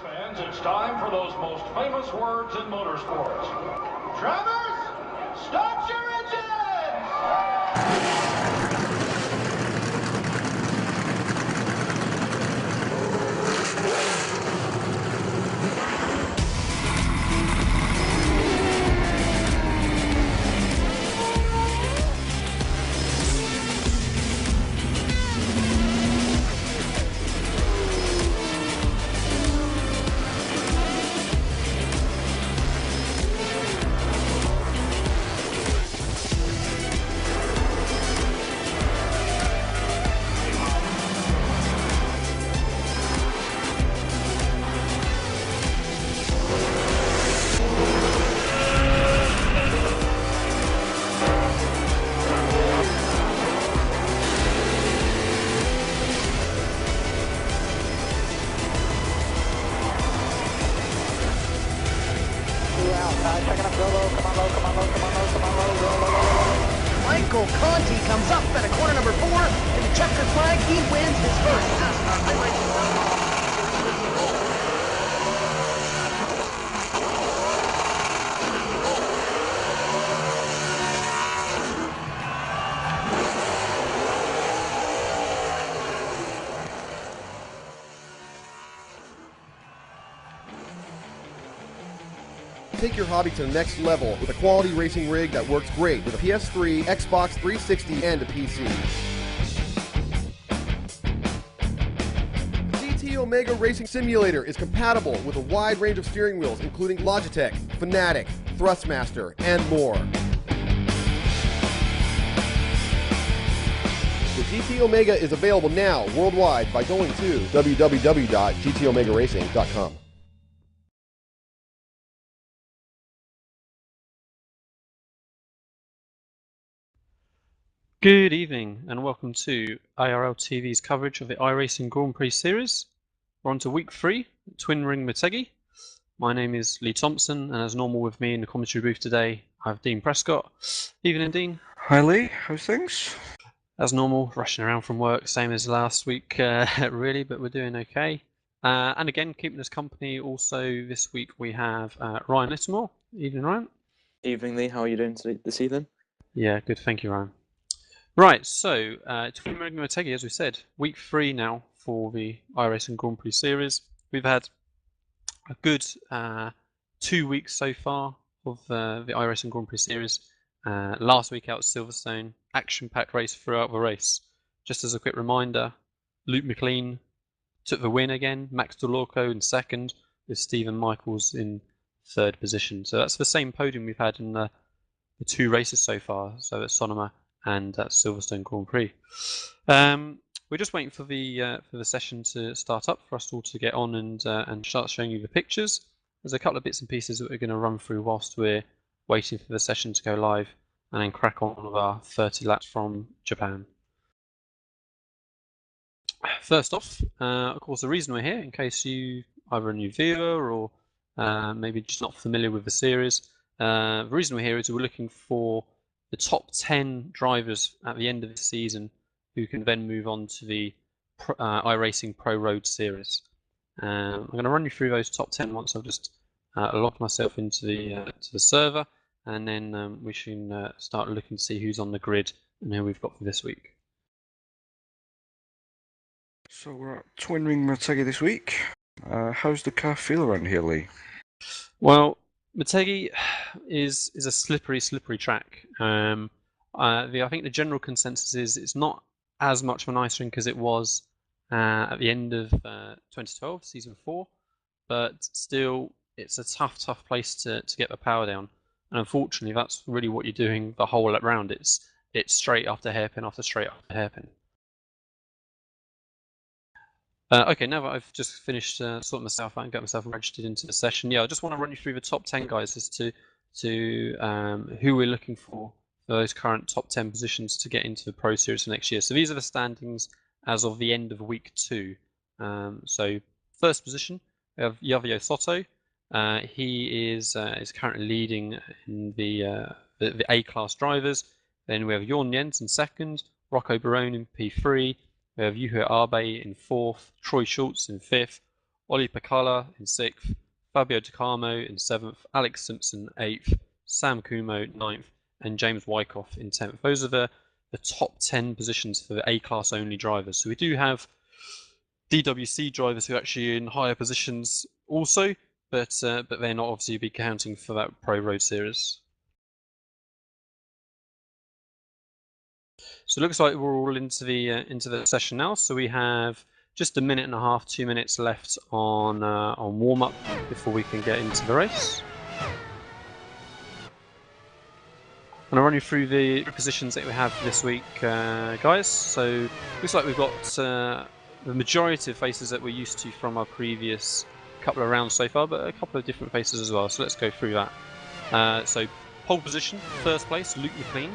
fans, it's time for those most famous words in motorsports. Drivers, start your engines! Michael Conti comes up at a corner number 4 in the checkered flag. He wins his first. Take your hobby to the next level with a quality racing rig that works great with a PS3, Xbox 360, and a PC. GT Omega Racing Simulator is compatible with a wide range of steering wheels including Logitech, Fanatic, Thrustmaster, and more. The GT Omega is available now worldwide by going to www.gtomegaracing.com. Good evening and welcome to ARL-TV's coverage of the iRacing Grand Prix series. We're on to week 3, Twin Ring Motegi. My name is Lee Thompson, and as normal with me in the commentary booth today, I have Dean Prescott. Evening, Dean. Hi Lee, how's things? As normal, rushing around from work, same as last week really, but we're doing okay. And again, keeping us company also this week we have Ryan Littlemore. Evening, Ryan. Evening, Lee. How are you doing this evening? Yeah, good, thank you, Ryan. Right, so Twin Ring Motegi, as we said, week 3 now for the iRacing Grand Prix series. We've had a good 2 weeks so far of the iRacing Grand Prix series. Last week out at Silverstone, action-packed race throughout the race. Just as a quick reminder, Luke McLean took the win again, Max Delorco in second, with Stephen Michaels in third position. So that's the same podium we've had in the 2 races so far, so at Sonoma and at Silverstone Grand Prix. We're just waiting for the session to start up for us all to get on and start showing you the pictures. There's a couple of bits and pieces that we're going to run through whilst we're waiting for the session to go live, and then crack on with our 30 laps from Japan. First off, of course, the reason we're here, in case you either a new viewer or maybe just not familiar with the series, the reason we're here is we're looking for the top 10 drivers at the end of the season who can then move on to the iRacing Pro Road Series. I'm going to run you through those top 10 once I've just logged myself into the server, and then we can start looking to see who's on the grid and who we've got for this week. So we're at Twin Ring Motegi this week. How's the car feel around here, Lee? Well, Motegi is a slippery track. I think the general consensus is it's not as much of an ice rink as it was at the end of 2012, season 4, but still it's a tough place to get the power down. And unfortunately, that's really what you're doing the whole lap round. It's straight after hairpin after straight after hairpin. Okay, now that I've just finished sorting myself out and got myself registered into the session, I just want to run you through the top 10 guys as to who we're looking for those current top 10 positions to get into the Pro Series for next year. So these are the standings as of the end of week 2. So first position, we have Yavio Soto. He is currently leading in the A-class drivers. Then we have Jorn Jens in second, Rocco Barone in P3. We have Juho Abe in 4th, Troy Schultz in 5th, Ollie Pacala in 6th, Fabio Di Carmo in 7th, Alex Simpson 8th, Sam Kumo 9th, and James Wyckoff in 10th. Those are the top 10 positions for the A-class only drivers. So we do have DWC drivers who are actually in higher positions also, but they're not obviously be counting for that Pro Road Series. So it looks like we're all into the session now. So we have just a minute and a half, 2 minutes left on warm up before we can get into the race. I'm going to run you through the positions that we have this week, guys. So looks like we've got the majority of faces that we're used to from our previous couple of rounds so far, but a couple of different faces as well. So let's go through that. So pole position, first place, Luke McLean.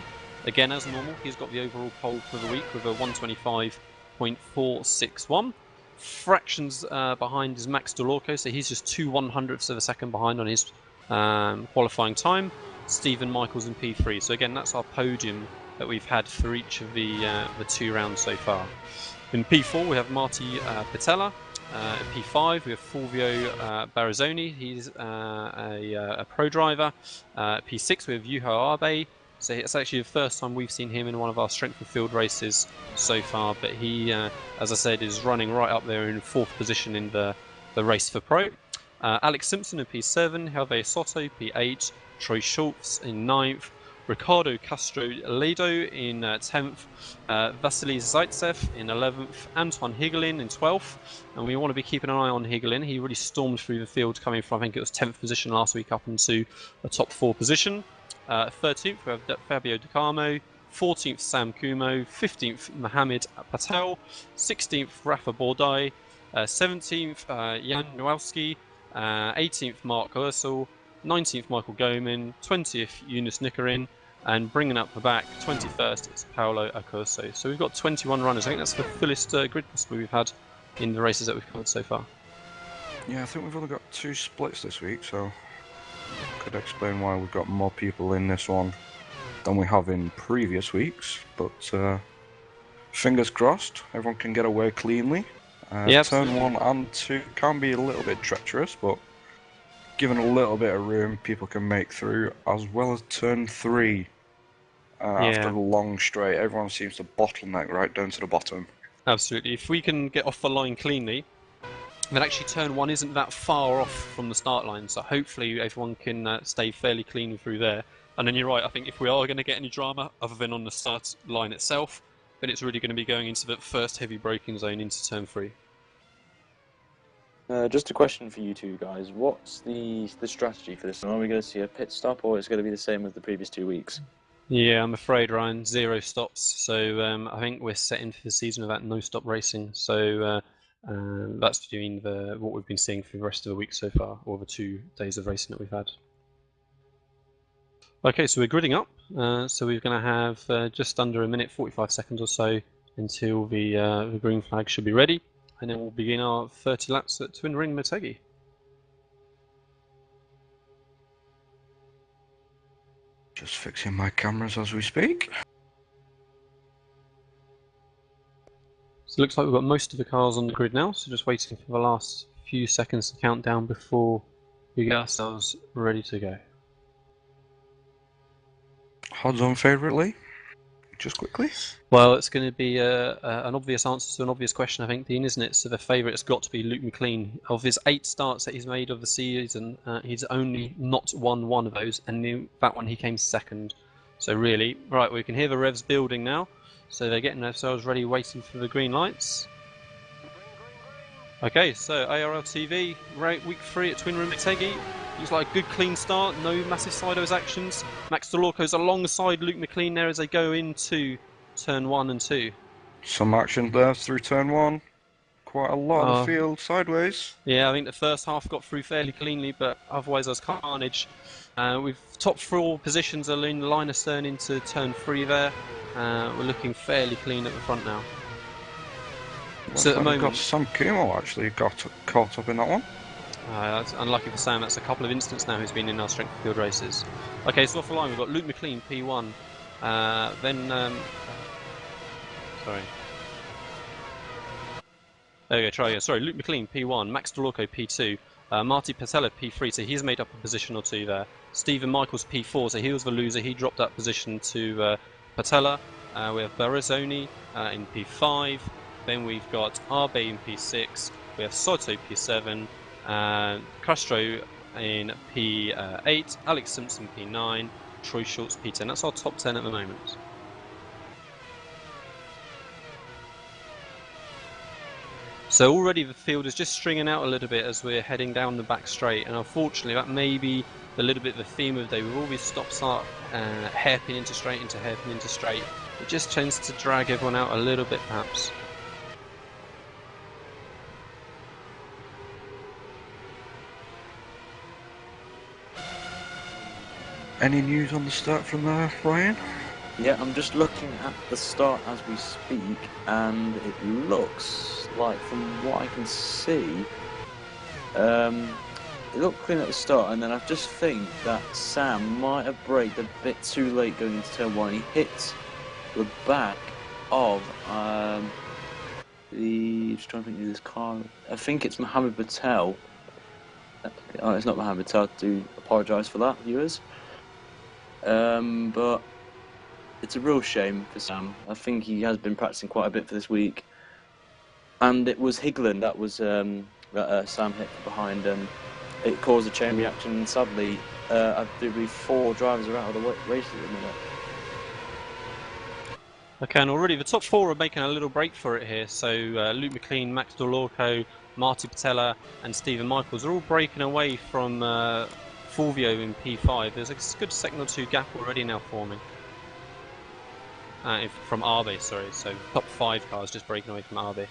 Again, as normal, he's got the overall pole for the week with a 125.461. Fractions behind is Max Delorco, so he's just 2/100ths of a second behind on his qualifying time. Stephen Michaels in P3. So again, that's our podium that we've had for each of the 2 rounds so far. In P4, we have Marty Patella. In P5, we have Fulvio Barazzoni. He's a pro driver. P6, we have Yuho Abe. So it's actually the first time we've seen him in one of our strength of field races so far. But he, as I said, is running right up there in 4th position in the race for pro. Alex Simpson in P7, Hervé Soto P8, Troy Schultz in 9th, Ricardo Castro Ledo in 10th, Vasily Zaitsev in 11th, Antoine Higelin in 12th, and we want to be keeping an eye on Higelin. He really stormed through the field, coming from, I think it was 10th position last week up into a top 4 position. 13th, we have Fabio Di Carmo, 14th, Sam Kumo, 15th, Mohamed Patel, 16th, Rafa Bordai, 17th, Jan Nowalski, 18th, Mark Ursel, 19th, Michael Goman, 20th, Eunice Nikarin, and bringing up the back, 21st, is Paolo Acurso. So we've got 21 runners. I think that's the fullest grid possibly we've had in the races that we've covered so far. Yeah, I think we've only got 2 splits this week, so could explain why we've got more people in this one than we have in previous weeks. But fingers crossed, everyone can get away cleanly. Turn 1 and 2 can be a little bit treacherous, but given a little bit of room, people can make through, as well as turn 3. After the long straight, everyone seems to bottleneck right down to the bottom. Absolutely. If we can get off the line cleanly, then actually turn 1 isn't that far off from the start line, so hopefully everyone can stay fairly clean through there. And then you're right, I think if we are going to get any drama other than on the start line itself, then it's really going to be going into the first heavy braking zone into turn 3. Just a question for you two guys. What's the strategy for this? Are we going to see a pit stop, or is it going to be the same as the previous 2 weeks? Yeah, I'm afraid, Ryan, 0 stops. So I think we're setting for the season of that no-stop racing. So that's doing what we've been seeing for the rest of the week so far, or the 2 days of racing that we've had. Okay, so we're gridding up. So we're going to have just under a minute, 45 seconds or so until the green flag should be ready. And then we'll begin our 30 laps at Twin Ring Motegi. Just fixing my cameras as we speak. So it looks like we've got most of the cars on the grid now, so just waiting for the last few seconds to count down before we get ourselves ready to go. Odds on favourite, Lee? Just quickly. Well, it's going to be an obvious answer to an obvious question, I think, Dean, isn't it? So the favourite's got to be Luke McLean. Of his 8 starts that he's made of the season, he's only not won 1 of those, and in that one he came 2nd. So really, right, we can hear the revs building now. So they're getting themselves ready, waiting for the green lights. Okay, so ARL-TV, week 3 at Twin Ring Motegi. Looks like a good clean start, no massive sideways actions. Max Delorco's alongside Luke McLean there as they go into turn 1 and 2. Some action there through turn 1. Quite a lot of the field sideways. Yeah, I think the first half got through fairly cleanly, but otherwise there's carnage. We've top 4 positions are in the line of stern into turn 3 there. We're looking fairly clean at the front now. So at the moment, Sam Kumo actually got caught up in that one. That's unlucky for Sam. That's a couple of instances now who's been in our strength of field races. Okay, so off the line we've got Luke McLean, P1. Sorry. There we go, try again. Sorry, Luke McLean, P1, Max Delorco, P2, Marty Patella, P3, so he's made up a position or two there. Stephen Michaels, P4, so he was the loser, he dropped that position to Patella. We have Barazoni in P5, then we've got Arbe in P6, we have Soto P7, Castro in P8, Alex Simpson P9, Troy Schultz P10. That's our top 10 at the moment. So already the field is just stringing out a little bit as we're heading down the back straight, and unfortunately that may be a little bit the theme of the day. With all these stop-start, hairpin into straight, into hairpin into straight, it just tends to drag everyone out a little bit perhaps. Any news on the start from Ryan? Yeah, I'm just looking at the start as we speak, and it looks like, from what I can see, it looked clean at the start, and then I just think that Sam might have braked a bit too late going into turn 1. He hit the back of just trying to think of this car. I think it's Mohammed Patel. Oh, it's not Mohammed Patel. I do apologise for that, viewers. But it's a real shame for Sam. I think he has been practicing quite a bit for this week. And it was Higland that was that Sam hit behind, and it caused a chain reaction. And sadly, I do believe 4 drivers are out of the race at the minute. Okay, and already the top 4 are making a little break for it here. So Luke McLean, Max Delorco, Marty Patella, and Stephen Michaels are all breaking away from Fulvio in P5. There's a good second or 2 gap already now forming. From Arbe, sorry. So top 5 cars just breaking away from Arbe.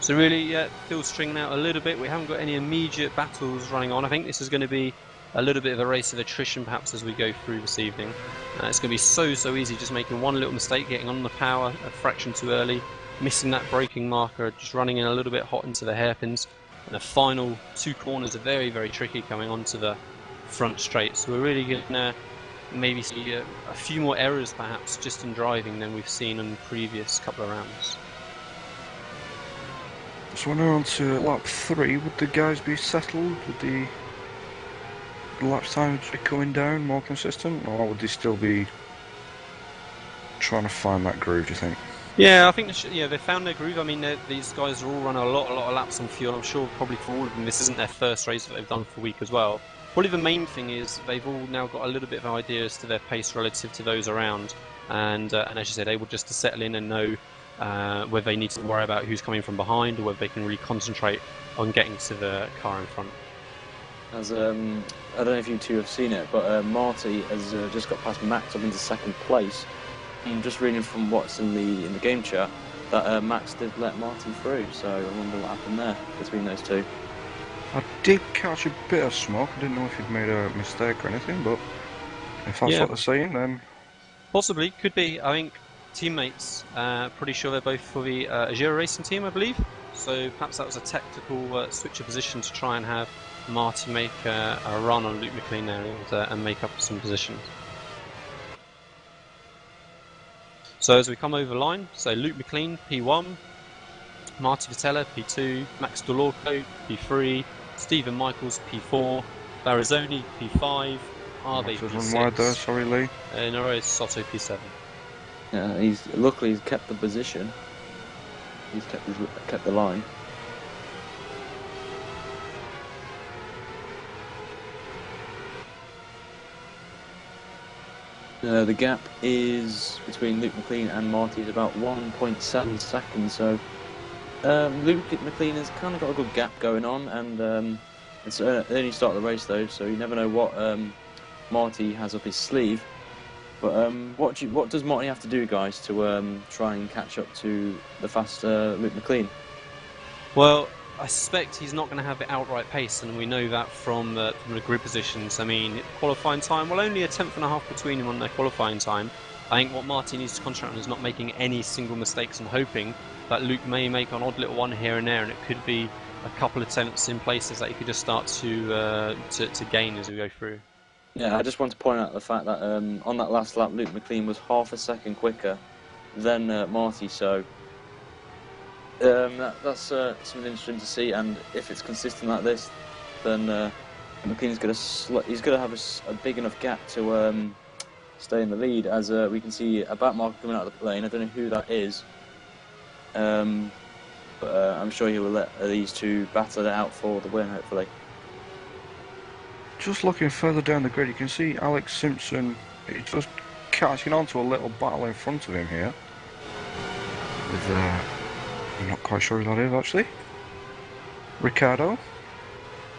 So really, yeah, field's stringing out a little bit. We haven't got any immediate battles running on. I think this is going to be a little bit of a race of attrition perhaps as we go through this evening. It's going to be so easy, just making one little mistake, getting on the power a fraction too early, missing that braking marker, just running in a little bit hot into the hairpins. And the final 2 corners are very tricky coming onto the front straight. So we're really going to maybe see a few more errors perhaps just in driving than we've seen in the previous couple of rounds. So when we're on to lap 3, would the guys be settled? Would the lap times be coming down, more consistent, or would they still be trying to find that groove, do you think? Yeah, I think they found their groove. I mean, these guys are all running a lot of laps on fuel. I'm sure probably for all of them this isn't their first race that they've done for a week as well. Probably the main thing is they've all now got a little bit of an idea as to their pace relative to those around, and as you said, able just to settle in and know whether they need to worry about who's coming from behind or whether they can really concentrate on getting to the car in front. As I don't know if you two have seen it, but Marty has just got past Max up into 2nd place. And just reading from what's in the game chat, that Max did let Marty through, so I wonder what happened there between those 2. I did catch a bit of smoke. I didn't know if he'd made a mistake or anything, but if that's what they're saying, then possibly could be. I think teammates, pretty sure they're both for the Azure Racing team, I believe. So perhaps that was a tactical switch of position to try and have Marty make a run on Luke McLean there and make up some positions. So as we come over the line, so Luke McLean P1, Marty Patella P2, Max Delorco P3, Stephen Michaels P4, Barazoni P5, Arbe P6. Wide there, sorry Lee. No, Soto P7. Yeah, luckily he's kept the position. He's kept the line. The gap is between Luke McLean and Marty is about 1.7 seconds. So Luke McLean has kind of got a good gap going on, and it's early start of the race though, so you never know what Marty has up his sleeve. But what does Marty have to do, guys, to try and catch up to the fast Luke McLean? Well, I suspect he's not going to have the outright pace, and we know that from the grid positions. I mean, qualifying time, well, only a 1/10.5 between him on their qualifying time. I think what Marty needs to concentrate on is not making any single mistakes and hoping that Luke may make an odd little one here and there, and it could be a couple of tenths in places that he could just start to gain as we go through. Yeah, I just want to point out the fact that on that last lap, Luke McLean was half a second quicker than Marty. So that's something interesting to see. And if it's consistent like this, then McLean's he's gonna have a big enough gap to stay in the lead. As we can see a back marker coming out of the lane. I don't know who that is. But I'm sure he will let these two battle it out for the win, hopefully. Just looking further down the grid, you can see Alex Simpson just catching on to a little battle in front of him here. With, I'm not quite sure who that is actually. Ricardo,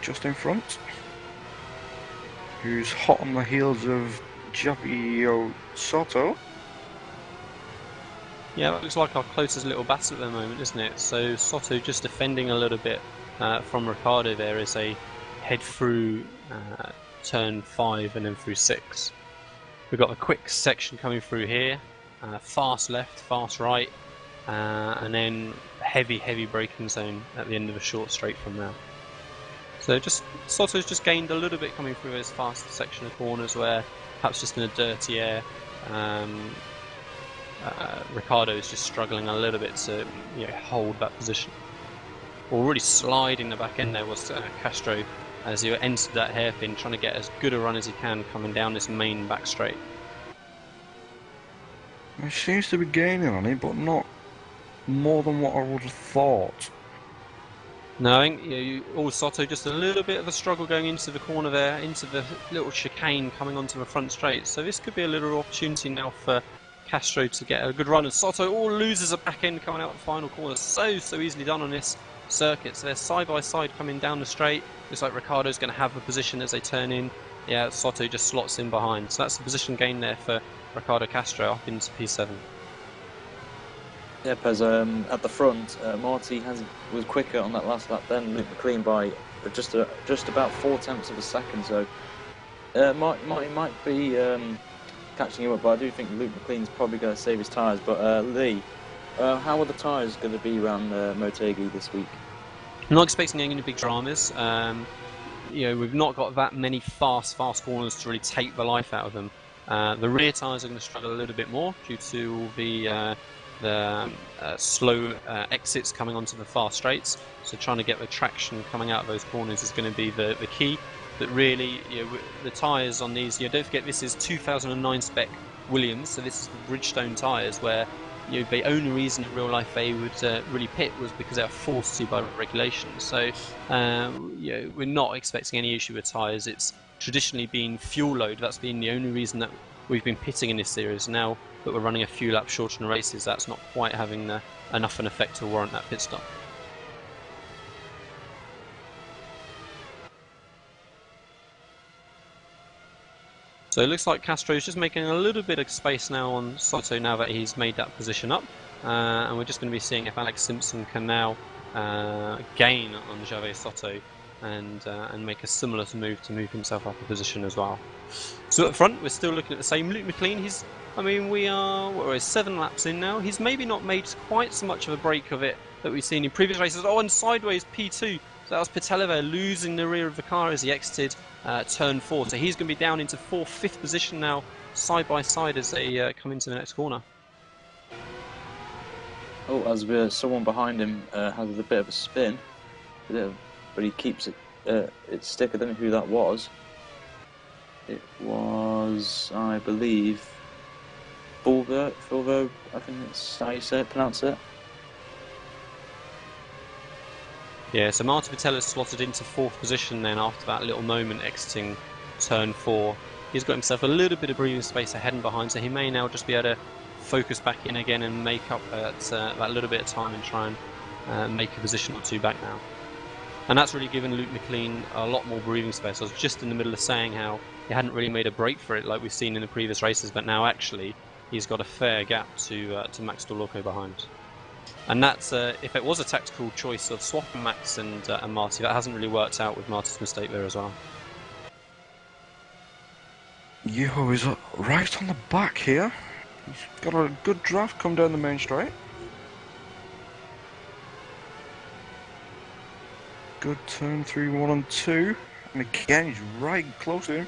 just in front, who's hot on the heels of Javio Soto. Yeah, that looks like our closest little battle at the moment, isn't it? So Soto just defending a little bit from Ricardo there as they head through turn 5 and then through 6. We've got a quick section coming through here, fast left, fast right, and then heavy braking zone at the end of a short straight from there. So Soto's just gained a little bit coming through his fast section of corners where perhaps just in a dirty air. Ricardo is just struggling a little bit to hold that position. Already sliding the back end there was Castro as he entered that hairpin, trying to get as good a run as he can coming down this main back straight. He seems to be gaining on it, but not more than what I would have thought. No, I think Soto just a little bit of a struggle going into the corner there, into the little chicane coming onto the front straight. So this could be a little opportunity now for Castro to get a good run, and Soto loses a back end coming out the final corner. So easily done on this circuit. So they're side by side coming down the straight. Looks like Ricardo's going to have a position as they turn in. Yeah, Soto just slots in behind. So that's the position gain there for Ricardo Castro up into P7. Yep, as at the front, Marty was quicker on that last lap than Luke McLean by just about 4/10 of a second. So Marty might be catching him up, but I do think Luke McLean's probably going to save his tyres. But Lee, how are the tyres going to be around Motegi this week? I'm not expecting any big dramas. We've not got that many fast corners to really take the life out of them. The rear tyres are going to struggle a little bit more due to the slow exits coming onto the fast straights. So trying to get the traction coming out of those corners is going to be the key. But really, the tyres on these, don't forget this is 2009 spec Williams, so this is the Bridgestone tyres where the only reason in real life they would really pit was because they are forced to by regulations. So we're not expecting any issue with tyres. It's traditionally been fuel load. That's been the only reason that we've been pitting in this series. Now that we're running a few laps shorter in races, that's not quite having enough an effect to warrant that pit stop. So it looks like Castro's just making a little bit of space now on Soto now that he's made that position up. And we're just going to be seeing if Alex Simpson can now gain on Javier Soto and make a similar move to move himself up a position as well. So at the front, we're still looking at the same. Luke McLean, we're 7 laps in now. He's maybe not made quite so much of a break of it that we've seen in previous races. Oh, and sideways P2. So that was Pitella losing the rear of the car as he exited turn 4. So he's going to be down into 4th, 5th position now, side by side as they come into the next corner. Oh, as someone behind him has a bit of a spin, but he keeps it stick. I don't know who that was. It was, I believe, Fulvo, I think that's how you pronounce it. Yeah, so Martin Pitella slotted into 4th position then after that little moment exiting turn 4. He's got himself a little bit of breathing space ahead and behind, so he may now just be able to focus back in again and make up that little bit of time and try and make a position or 2 back now. And that's really given Luke McLean a lot more breathing space. I was just in the middle of saying how he hadn't really made a break for it like we've seen in the previous races, but now actually he's got a fair gap to Max Dorlocco behind. And that's, if it was a tactical choice of swapping Max and Marty, that hasn't really worked out with Marty's mistake there as well. Yeho is right on the back here. He's got a good draft come down the main straight. Good turn through 1 and 2. And again, he's right close to him.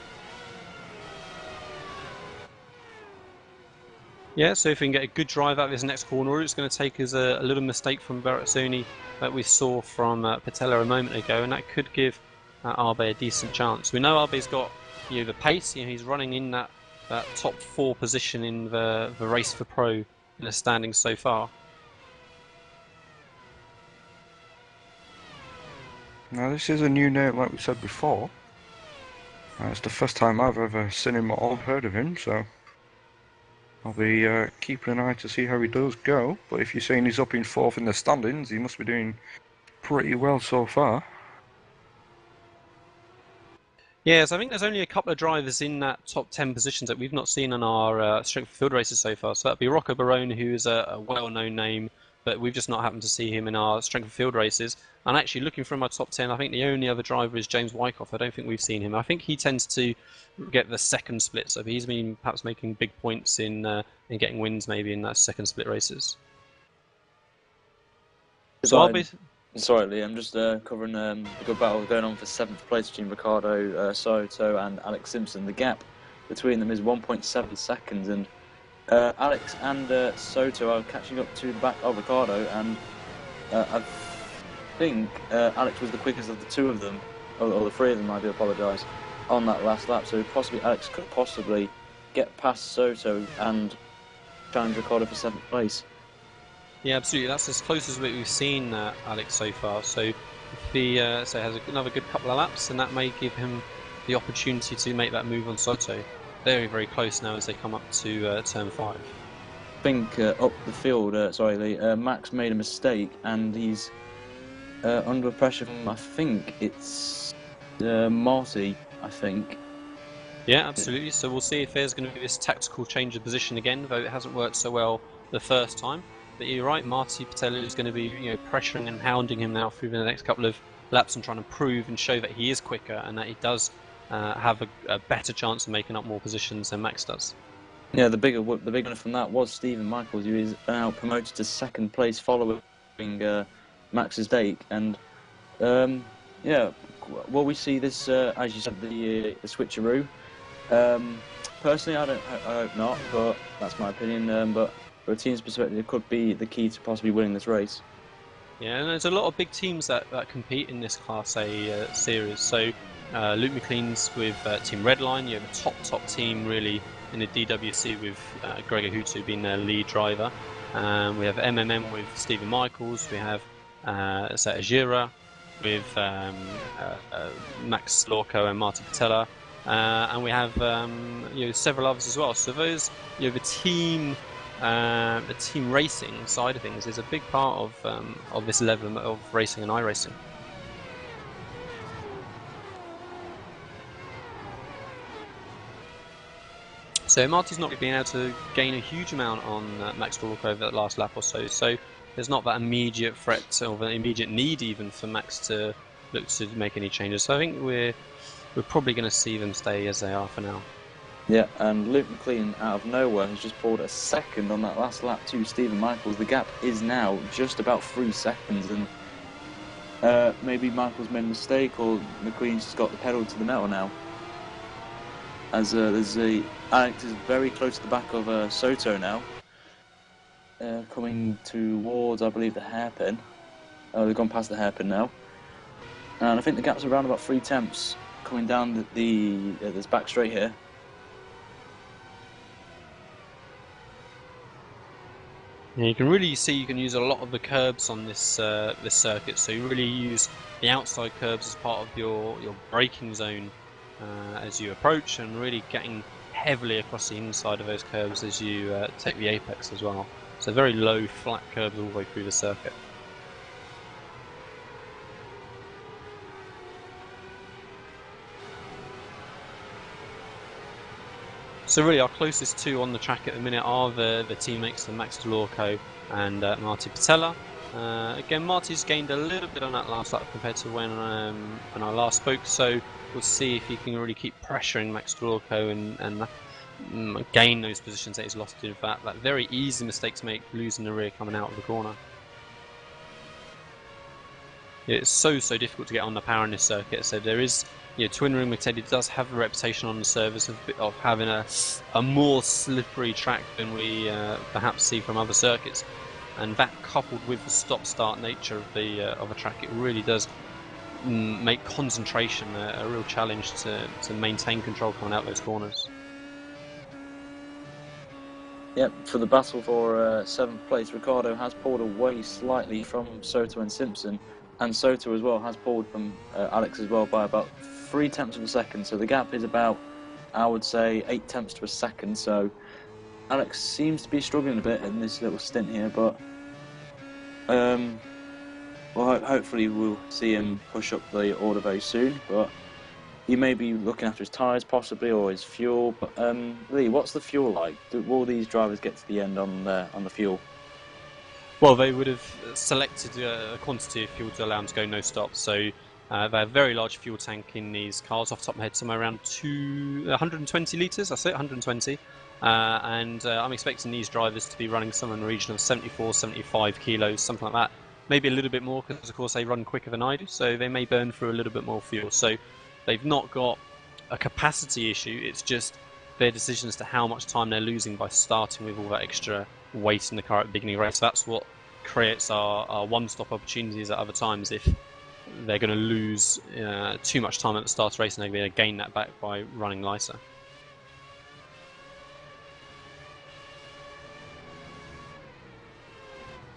Yeah, so if we can get a good drive out of this next corner, it's going to take us a little mistake from Baratsuni that we saw from Patella a moment ago, and that could give Arbe a decent chance. We know Arbe's got the pace. He's running in that top 4 position in the race for pro in the standings so far. Now this is a new name, like we said before. It's the first time I've ever seen him or heard of him, so I'll be keeping an eye to see how he does go. But if you're saying he's up in 4th in the standings, he must be doing pretty well so far. Yes, I think there's only a couple of drivers in that top 10 positions that we've not seen on our strength of field races so far. So that'd be Rocco Barone, who is a well-known name, but we've just not happened to see him in our strength of field races. And actually, looking from our top 10, I think the only other driver is James Wyckoff. I don't think we've seen him. I think he tends to get the second split, so he's been perhaps making big points in getting wins maybe in that second split races. So I'll be... Sorry, Lee, I'm just covering the good battle going on for 7th place between Ricardo Soto and Alex Simpson. The gap between them is 1.7 seconds, and Alex and Soto are catching up to the back of Ricardo, and I think Alex was the quickest of the 2 of them, or the 3 of them, I do apologise, on that last lap, so possibly Alex could possibly get past Soto and challenge Ricardo for 7th place. Yeah, absolutely. That's as close as we've seen Alex so far. So if he has another good couple of laps, and that may give him the opportunity to make that move on Soto. Very, very close now as they come up to turn 5. I think up the field, Max made a mistake, and he's under pressure from, I think it's Marty, I think. Yeah, absolutely. So we'll see if there's going to be this tactical change of position again, though it hasn't worked so well the first time. But you're right, Marty Patella is going to be pressuring and hounding him now through the next couple of laps and trying to prove and show that he is quicker and that he does have a better chance of making up more positions than Max does. Yeah, the big one from that was Stephen Michaels, who is now promoted to 2nd place following Max's mistake. And yeah, will we see this, as you said, the switcheroo? Personally, I hope not, but that's my opinion. But from a team's perspective, it could be the key to possibly winning this race. Yeah, and there's a lot of big teams that compete in this Class A series. So Luke McLean's with Team Redline, the top team really in the DWC with Gregor Hutu being their lead driver. We have MMM with Stephen Michaels. We have Ajira with Max Lorco and Marty Patella. And we have several others as well. So those, the team racing side of things is a big part of this level of racing and iRacing. So Marty's not been able to gain a huge amount on Max Lorco over that last lap or so. So there's not that immediate threat or an immediate need even for Max to look to make any changes. So I think we're probably going to see them stay as they are for now. Yeah, and Luke McLean out of nowhere has just pulled a 2nd on that last lap to Stephen Michaels. The gap is now just about 3 seconds, and maybe Michaels made a mistake, or McLean's just got the pedal to the metal now. As Alex is very close to the back of Soto now, coming towards, I believe, the hairpin. Oh, they've gone past the hairpin now, and I think the gap's around about 3 tenths coming down this back straight here. Yeah, you can really see you can use a lot of the curbs on this circuit. So you really use the outside curbs as part of your braking zone as you approach, and really getting heavily across the inside of those curbs as you take the apex as well. So very low flat curbs all the way through the circuit. So really our closest 2 on the track at the minute are the teammates of Max Lorco and Marty Patella. Again, Marty's gained a little bit on that last lap compared to when I last spoke, so we'll see if he can really keep pressuring Max Lorco and gain those positions that he's lost in that very easy mistake to make, losing the rear coming out of the corner. it's so difficult to get on the power in this circuit. So there is, Twin Ring Motegi does have a reputation on the surface of having a more slippery track than we perhaps see from other circuits, and that coupled with the stop-start nature of a track, it really does make concentration a real challenge to maintain control coming out those corners. Yep, for the battle for 7th place, Ricciardo has pulled away slightly from Soto and Simpson, and Soto as well has pulled from Alex as well by about 3 tenths of a second, so the gap is about, I would say, 8 tenths to a second, so Alex seems to be struggling a bit in this little stint here, but well, hopefully we'll see him push up the order very soon, but he may be looking after his tyres possibly, or his fuel. But Lee, what's the fuel like? Will these drivers get to the end on the fuel? Well, they would have selected a quantity of fuel to allow them to go no stop. So they have a very large fuel tank in these cars. Off the top of my head, somewhere around 120 litres. That's it, 120. And I'm expecting these drivers to be running somewhere in the region of 74, 75 kilos, something like that. Maybe a little bit more, because of course they run quicker than I do, so they may burn through a little bit more fuel. So they've not got a capacity issue, it's just their decision as to how much time they're losing by starting with all that extra weight in the car at the beginning of the race. So that's what creates our one-stop opportunities at other times. If they're going to lose too much time at the start of the race, and they're going to gain that back by running lighter.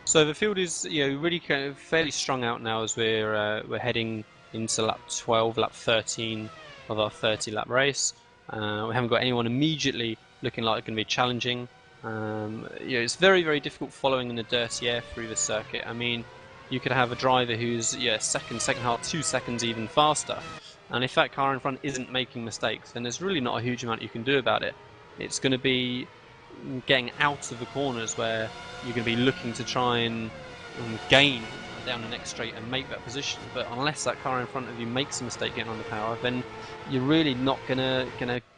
So the field is, really kind of fairly strung out now as we're heading into lap 12, lap 13 of our 30-lap race. We haven't got anyone immediately looking like it's going to be challenging. It's very difficult following in the dirty air through the circuit. I mean, you could have a driver who's second half 2 seconds even faster, and if that car in front isn't making mistakes, then there's really not a huge amount you can do about it. It's going to be getting out of the corners where you're going to be looking to try and gain down the next straight and make that position, but unless that car in front of you makes a mistake getting on the power, then you're really not gonna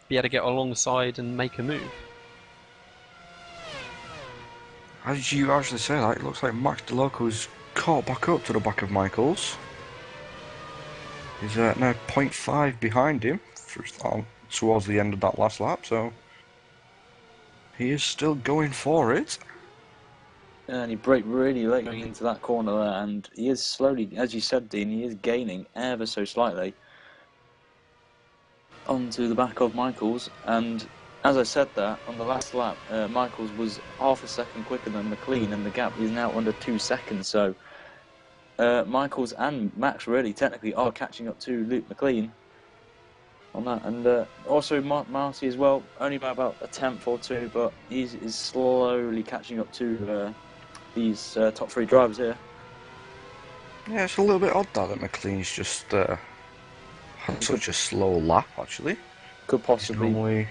be able to get alongside and make a move. As you actually say that, it looks like Max DeLoco's caught back up to the back of Michaels. He's now 0.5 behind him towards the end of that last lap, so he is still going for it. And he braked really late going into that corner there, and he is slowly, as you said, Dean, he is gaining ever so slightly onto the back of Michaels. And as I said that, on the last lap, Michaels was half a second quicker than McLean, and the gap is now under 2 seconds. So Michaels and Max really technically are catching up to Luke McLean on that, and also Marty as well, only by about a tenth or two, but he's slowly catching up to these top 3 drivers here. Yeah, it's a little bit odd that McLean's just had such a slow lap, actually. Could possibly... Normally...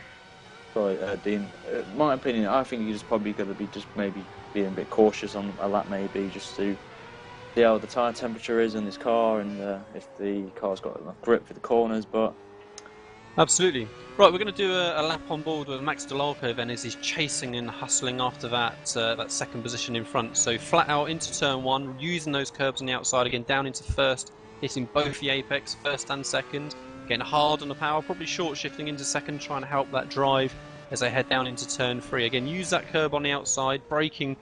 Sorry, Dean. My opinion, I think he's probably going to be just maybe being a bit cautious on a lap, maybe, just to see how the tyre temperature is in this car, and if the car's got enough grip for the corners, but... Absolutely. Right, we're going to do a lap on board with Max DeLoco then, as he's chasing and hustling after that second position in front. So flat out into turn 1, using those curbs on the outside again, down into first, hitting both the apex, first and second, getting hard on the power, probably short shifting into second, trying to help that drive as they head down into turn 3. Again, use that curb on the outside, braking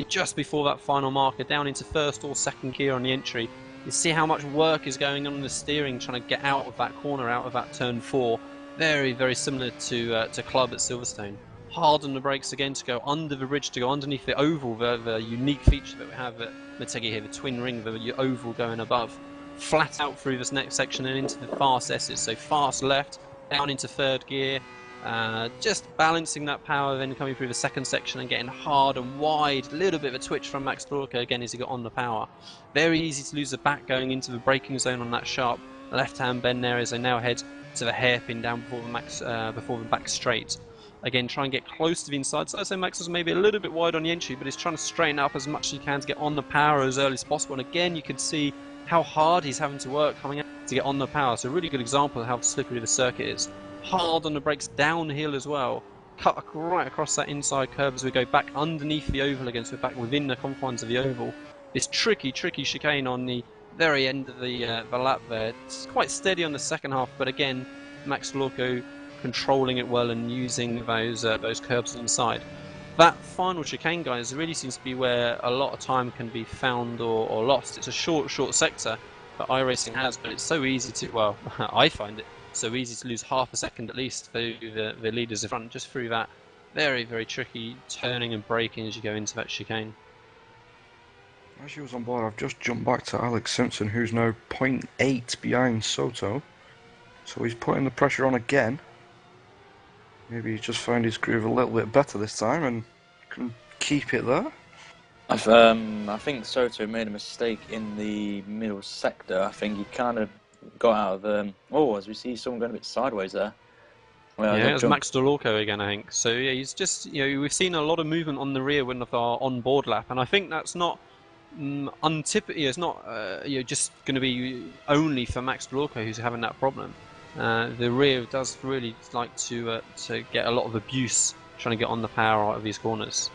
just before that final marker, down into first or second gear on the entry. You see how much work is going on in the steering, trying to get out of that corner, out of that turn 4. Very similar to Club at Silverstone. Hard on the brakes again to go under the bridge, to go underneath the oval, the unique feature that we have at Motegi here, the twin ring, the oval going above. Flat out through this next section and into the fast S's. So fast left, down into third gear, just balancing that power, then coming through the second section and getting hard and wide. A little bit of a twitch from Max Dorka again as he got on the power. Very easy to lose the back going into the braking zone on that sharp left-hand bend there as they now head to the hairpin down before the back straight. Again, try and get close to the inside. So I'd say Max was maybe a little bit wide on the entry, but he's trying to straighten up as much as he can to get on the power as early as possible. And again, you can see how hard he's having to work coming out to get on the power. So a really good example of how slippery the circuit is. Hard on the brakes, downhill as well. Cut right across that inside curve as we go back underneath the oval again, so we're back within the confines of the oval. This tricky chicane on the very end of the lap there. It's quite steady on the second half, but again, Max Lorco controlling it well and using those curbs inside. That final chicane, guys, really seems to be where a lot of time can be found or lost. It's a short sector that iRacing has, but it's so easy to, well, I find it so easy to lose half a second at least through the leaders in front, just through that very, very tricky turning and braking as you go into that chicane. As you was on board, I've just jumped back to Alex Simpson, who's now 0.8 behind Soto. So he's putting the pressure on again. Maybe he just found his groove a little bit better this time and can keep it there. I think Soto made a mistake in the middle sector. I think he kind of got out of as we see someone going a bit sideways there. Well, yeah, it was Max Delorco again, I think. So yeah, he's just, we've seen a lot of movement on the rear when of our on-board lap, and I think that's not untypical. It's not just going to be only for Max Delorco who's having that problem. The rear does really like to get a lot of abuse trying to get on the power out of these corners.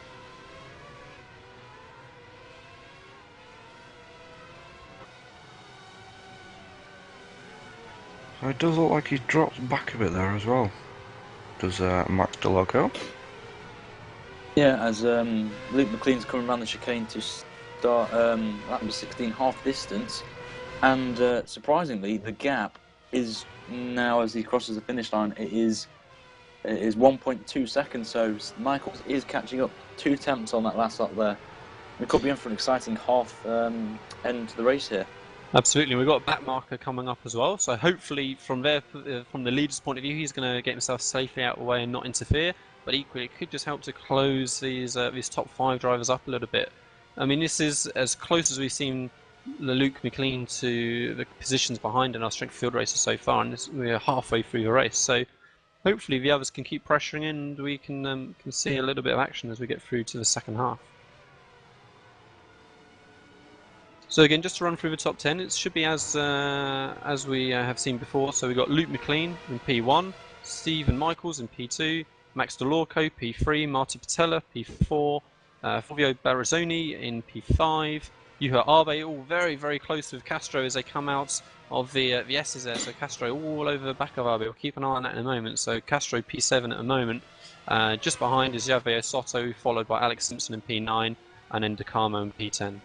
So it does look like he's dropped back a bit there as well. Does Max Delorco? Yeah, as Luke McLean's coming around the chicane to start lap number 16, half distance, and surprisingly, the gap is now, as he crosses the finish line, it is 1.2 seconds. So Michaels is catching up 2 tenths on that last lap there. We could be in for an exciting half end to the race here. Absolutely, we've got a back marker coming up as well, so hopefully from the leader's point of view, he's going to get himself safely out of the way and not interfere, but equally it could just help to close these top 5 drivers up a little bit. I mean, this is as close as we've seen Luke McLean to the positions behind in our strength field races so far, and we're halfway through the race, so hopefully the others can keep pressuring in and we can see a little bit of action as we get through to the second half. So again, just to run through the top 10, it should be as we have seen before. So we've got Luke McLean in P1, Stephen Michaels in P2, Max Delorco P3, Marty Patella P4, Fulvio Barazzoni in P5, Juha Arbe, all very, very close with Castro as they come out of the S's there. So Castro all over the back of Arbe. We'll keep an eye on that in a moment. So Castro P7 at the moment. Just behind is Javier Soto, followed by Alex Simpson in P9, and then DeCarmo in P10.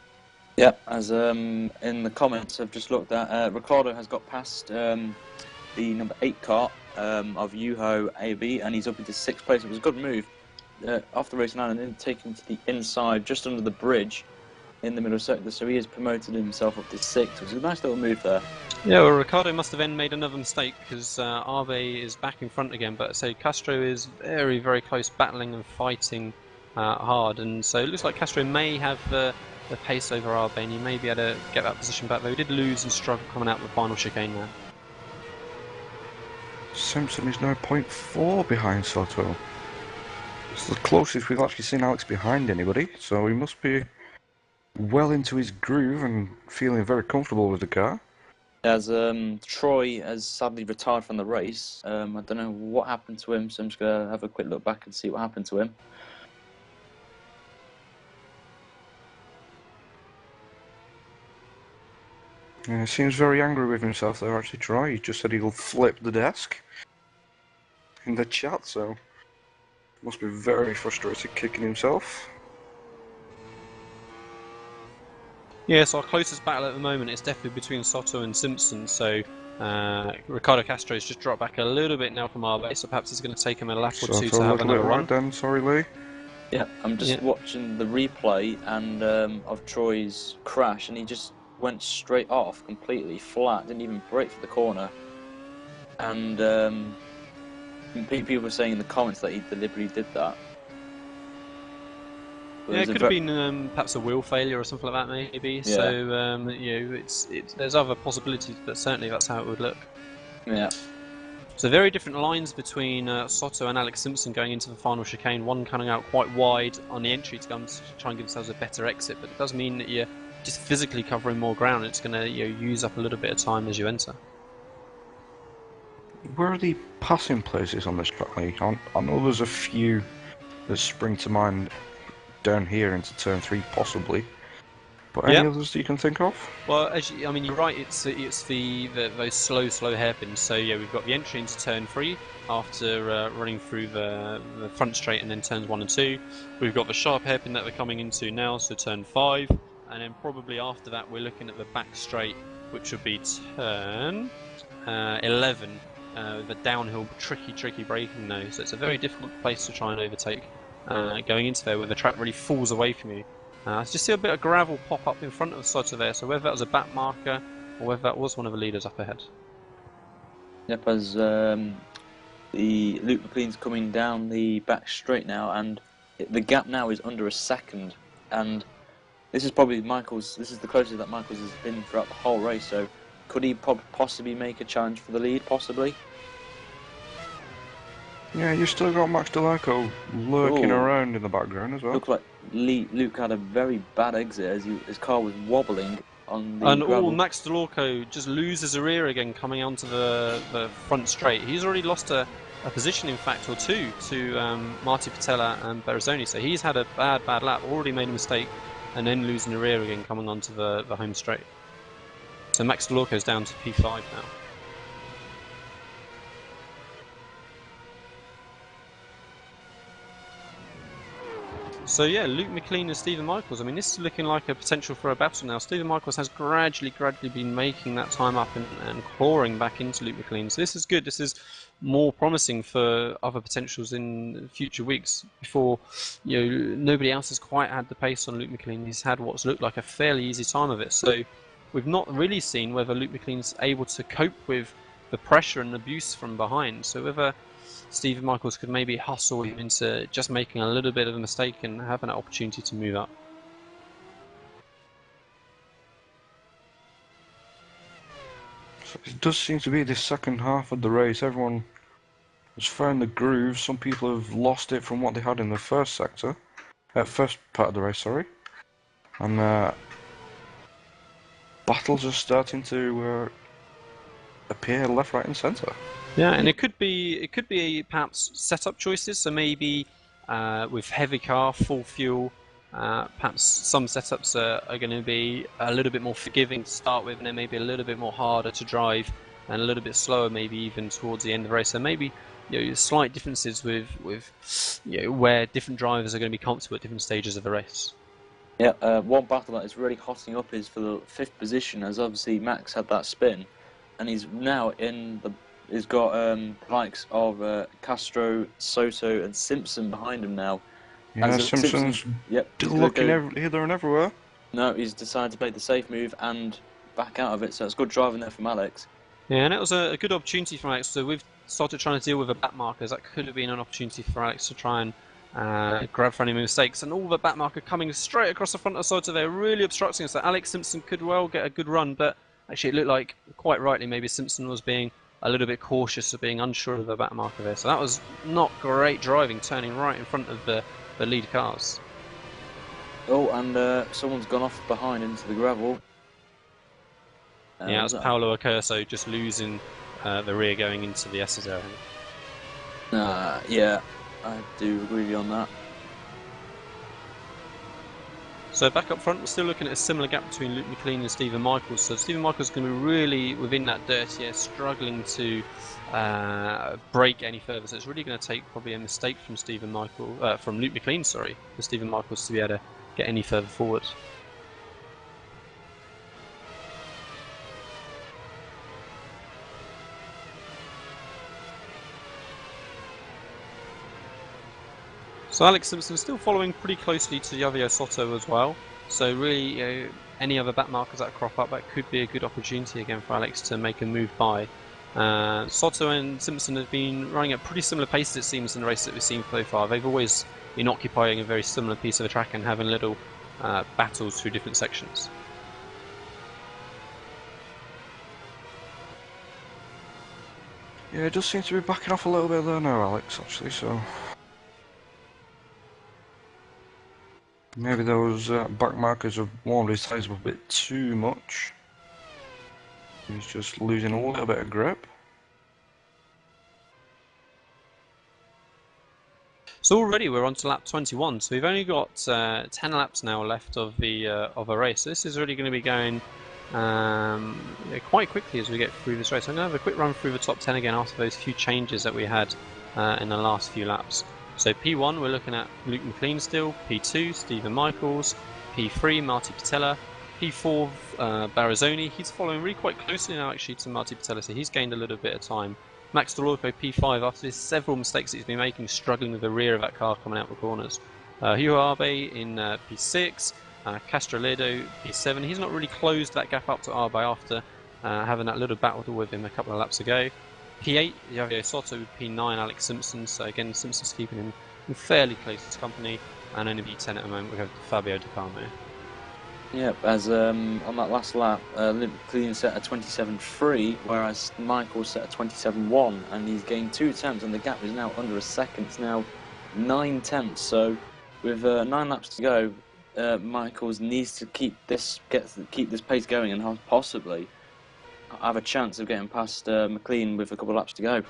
Yep, as in the comments I've just looked at, Ricardo has got past the number 8 car of Juho AB, and he's up into 6th place. It was a good move off the race line and then taken to the inside, just under the bridge in the middle sector, so he has promoted himself up to 6th. It was a nice little move there. Yeah, well, Ricardo must have then made another mistake because Arbe is back in front again, but so Castro is very, very close, battling and fighting hard, and so it looks like Castro may have the pace over Arbe, and he may be able to get that position back, though he did lose and struggle coming out the final chicane there. Simpson is now 0.4 behind Soto. It's the closest we've actually seen Alex behind anybody, so he must be well into his groove and feeling very comfortable with the car. As Troy has sadly retired from the race, I don't know what happened to him, so I'm just going to have a quick look back and see what happened to him. Yeah, he seems very angry with himself there, actually, Troy. He just said he'll flip the desk in the chat, so must be very frustrated kicking himself. Yeah, so our closest battle at the moment is definitely between Soto and Simpson, so Ricardo Castro's just dropped back a little bit now from Arbe, so perhaps it's going to take him a lap or two to have another run. Then, sorry, Lee. Yeah, I'm just watching the replay and of Troy's crash, and he just went straight off, completely flat, didn't even brake for the corner. And people were saying in the comments that he deliberately did that. But yeah, it could have been perhaps a wheel failure or something like that, maybe. Yeah. So there's other possibilities, but certainly that's how it would look. Yeah. So very different lines between Soto and Alex Simpson going into the final chicane. One coming out quite wide on the entry to try and give themselves a better exit, but it does mean that you're just physically covering more ground. It's going to use up a little bit of time as you enter. Where are the passing places on this track? I know there's a few that spring to mind down here into turn 3 possibly, But any others that you can think of? Well, I mean, you're right. It's those slow hairpins. So yeah, we've got the entry into turn 3 after running through the front straight and then turns 1 and 2. We've got the sharp hairpin that we're coming into now, so turn 5, and then probably after that we're looking at the back straight, which would be turn 11. The downhill, tricky braking though, so it's a very difficult place to try and overtake. Going into there where the track really falls away from you. I just see a bit of gravel pop up in front of the side of there, so whether that was a back marker or whether that was one of the leaders up ahead. Yep, as the Luke McLean's coming down the back straight now, and the gap now is under a second, and this is probably this is the closest that Michaels has been throughout the whole race, so could he possibly make a challenge for the lead, possibly? Yeah, you still got Max Delaco lurking around in the background as well. Looked like Luke had a very bad exit as his car was wobbling on the gravel. Max Delaco just loses a rear again coming onto the front straight. He's already lost a position, in fact, or two to Marty Patella and Berrezzoni, so he's had a bad lap, already made a mistake, and then losing a rear again coming onto the home straight. So Max Delaco's down to P5 now. So yeah, Luke McLean and Stephen Michaels. I mean, this is looking like a potential for a battle now. Stephen Michaels has gradually been making that time up and clawing back into Luke McLean. So this is good. This is more promising for other potentials in future weeks. Before, nobody else has quite had the pace on Luke McLean. He's had what's looked like a fairly easy time of it. So we've not really seen whether Luke McLean's able to cope with the pressure and abuse from behind. So whether Stephen Michaels could maybe hustle him into just making a little bit of a mistake and having an opportunity to move up. So it does seem to be the second half of the race. Everyone has found the groove. Some people have lost it from what they had in the first sector. First part of the race, sorry. And battles are starting to appear left, right and centre. Yeah, and it could be perhaps setup choices. So maybe with heavy car, full fuel, perhaps some setups are going to be a little bit more forgiving to start with, and then maybe a little bit more harder to drive, and a little bit slower maybe even towards the end of the race. So maybe slight differences with where different drivers are going to be comfortable at different stages of the race. Yeah, one battle that is really hotting up is for the 5th position, as obviously Max had that spin, and he's now in the. He's got the likes of Castro, Soto, and Simpson behind him now. Yeah, Simpson's looking hither and everywhere. No, he's decided to play the safe move and back out of it, so it's good driving there from Alex. Yeah, and it was a good opportunity for Alex. So we've started trying to deal with the back markers. That could have been an opportunity for Alex to try and grab for any mistakes. And all the back marker coming straight across the front of the side, so they're really obstructing us. So Alex Simpson could well get a good run, but actually it looked like, quite rightly, maybe Simpson was being a little bit cautious of being unsure of the back marker there. So that was not great driving, turning right in front of the lead cars. Oh, and someone's gone off behind into the gravel. Yeah, that's Paolo Accurso just losing the rear going into the S's area. Yeah, I do agree with you on that. So back up front, we're still looking at a similar gap between Luke McLean and Stephen Michaels. So Stephen Michaels is going to be really within that dirty air, struggling to brake any further. So it's really going to take probably a mistake from from Luke McLean, for Stephen Michaels to be able to get any further forward. So Alex Simpson is still following pretty closely to Javier Soto as well. So really, any other back markers that crop up, that could be a good opportunity again for Alex to make a move by. Soto and Simpson have been running at pretty similar paces, it seems, in the race that we've seen so far. They've always been occupying a very similar piece of the track and having little battles through different sections. Yeah, it does seem to be backing off a little bit there now, Alex, actually, so... Maybe those back markers have warmed his tyres a bit too much. He's just losing a little bit of grip. So already we're on to lap 21, so we've only got 10 laps now left of a race. So this is really going to be going quite quickly as we get through this race. I'm going to have a quick run through the top 10 again after those few changes that we had in the last few laps. So P1 we're looking at Luke McLean still, P2 Stephen Michaels, P3 Marty Patella, P4 Barazzoni. He's following really quite closely now actually to Marty Patella, so he's gained a little bit of time. Max Delorco P5 after several mistakes that he's been making, struggling with the rear of that car coming out the corners. Hugo Arbe in P6, Castroledo P7. He's not really closed that gap up to Arbe after having that little battle with him a couple of laps ago. P8 Javier Soto with P9 Alex Simpson, so again Simpson's keeping him in fairly close to company, and only P10 at the moment we have Fabio Di Palma. Yep, as on that last lap, Luke McLean set a 27.3, whereas Michael set a 27.1, and he's gained 2 tenths, and the gap is now under a second. It's now 9 tenths. So, with 9 laps to go, Michaels needs to keep this pace going, and possibly have a chance of getting past McLean with a couple of laps to go.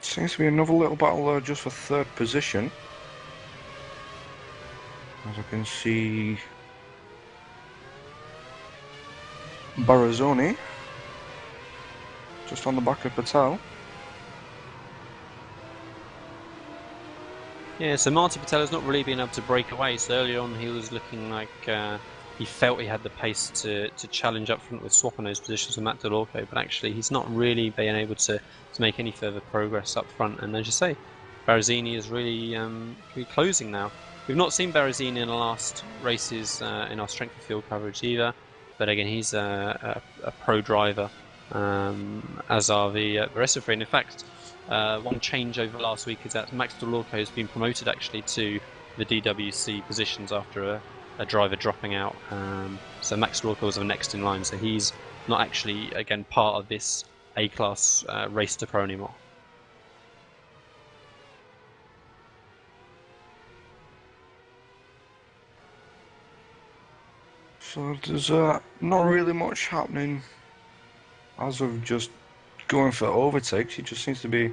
Seems to be another little battle there just for 3rd position. As I can see, Barazzoni just on the back of Patel. Yeah, so Marty Patella's not really been able to break away. So early on he was looking like he felt he had the pace to challenge up front with swapping those positions with Matt Delorco, but actually he's not really been able to make any further progress up front. And as you say, Barazzini is really closing now. We've not seen Barazzini in the last races in our strength of field coverage either, but again he's a pro driver, as are the rest of the field. In fact, one change over last week is that Max Delorco has been promoted actually to the DWC positions after a driver dropping out. So Max Delorco was the next in line, so he's not actually again part of this A-class race to pro anymore. So there's not really much happening as of just going for overtakes. It just seems to be,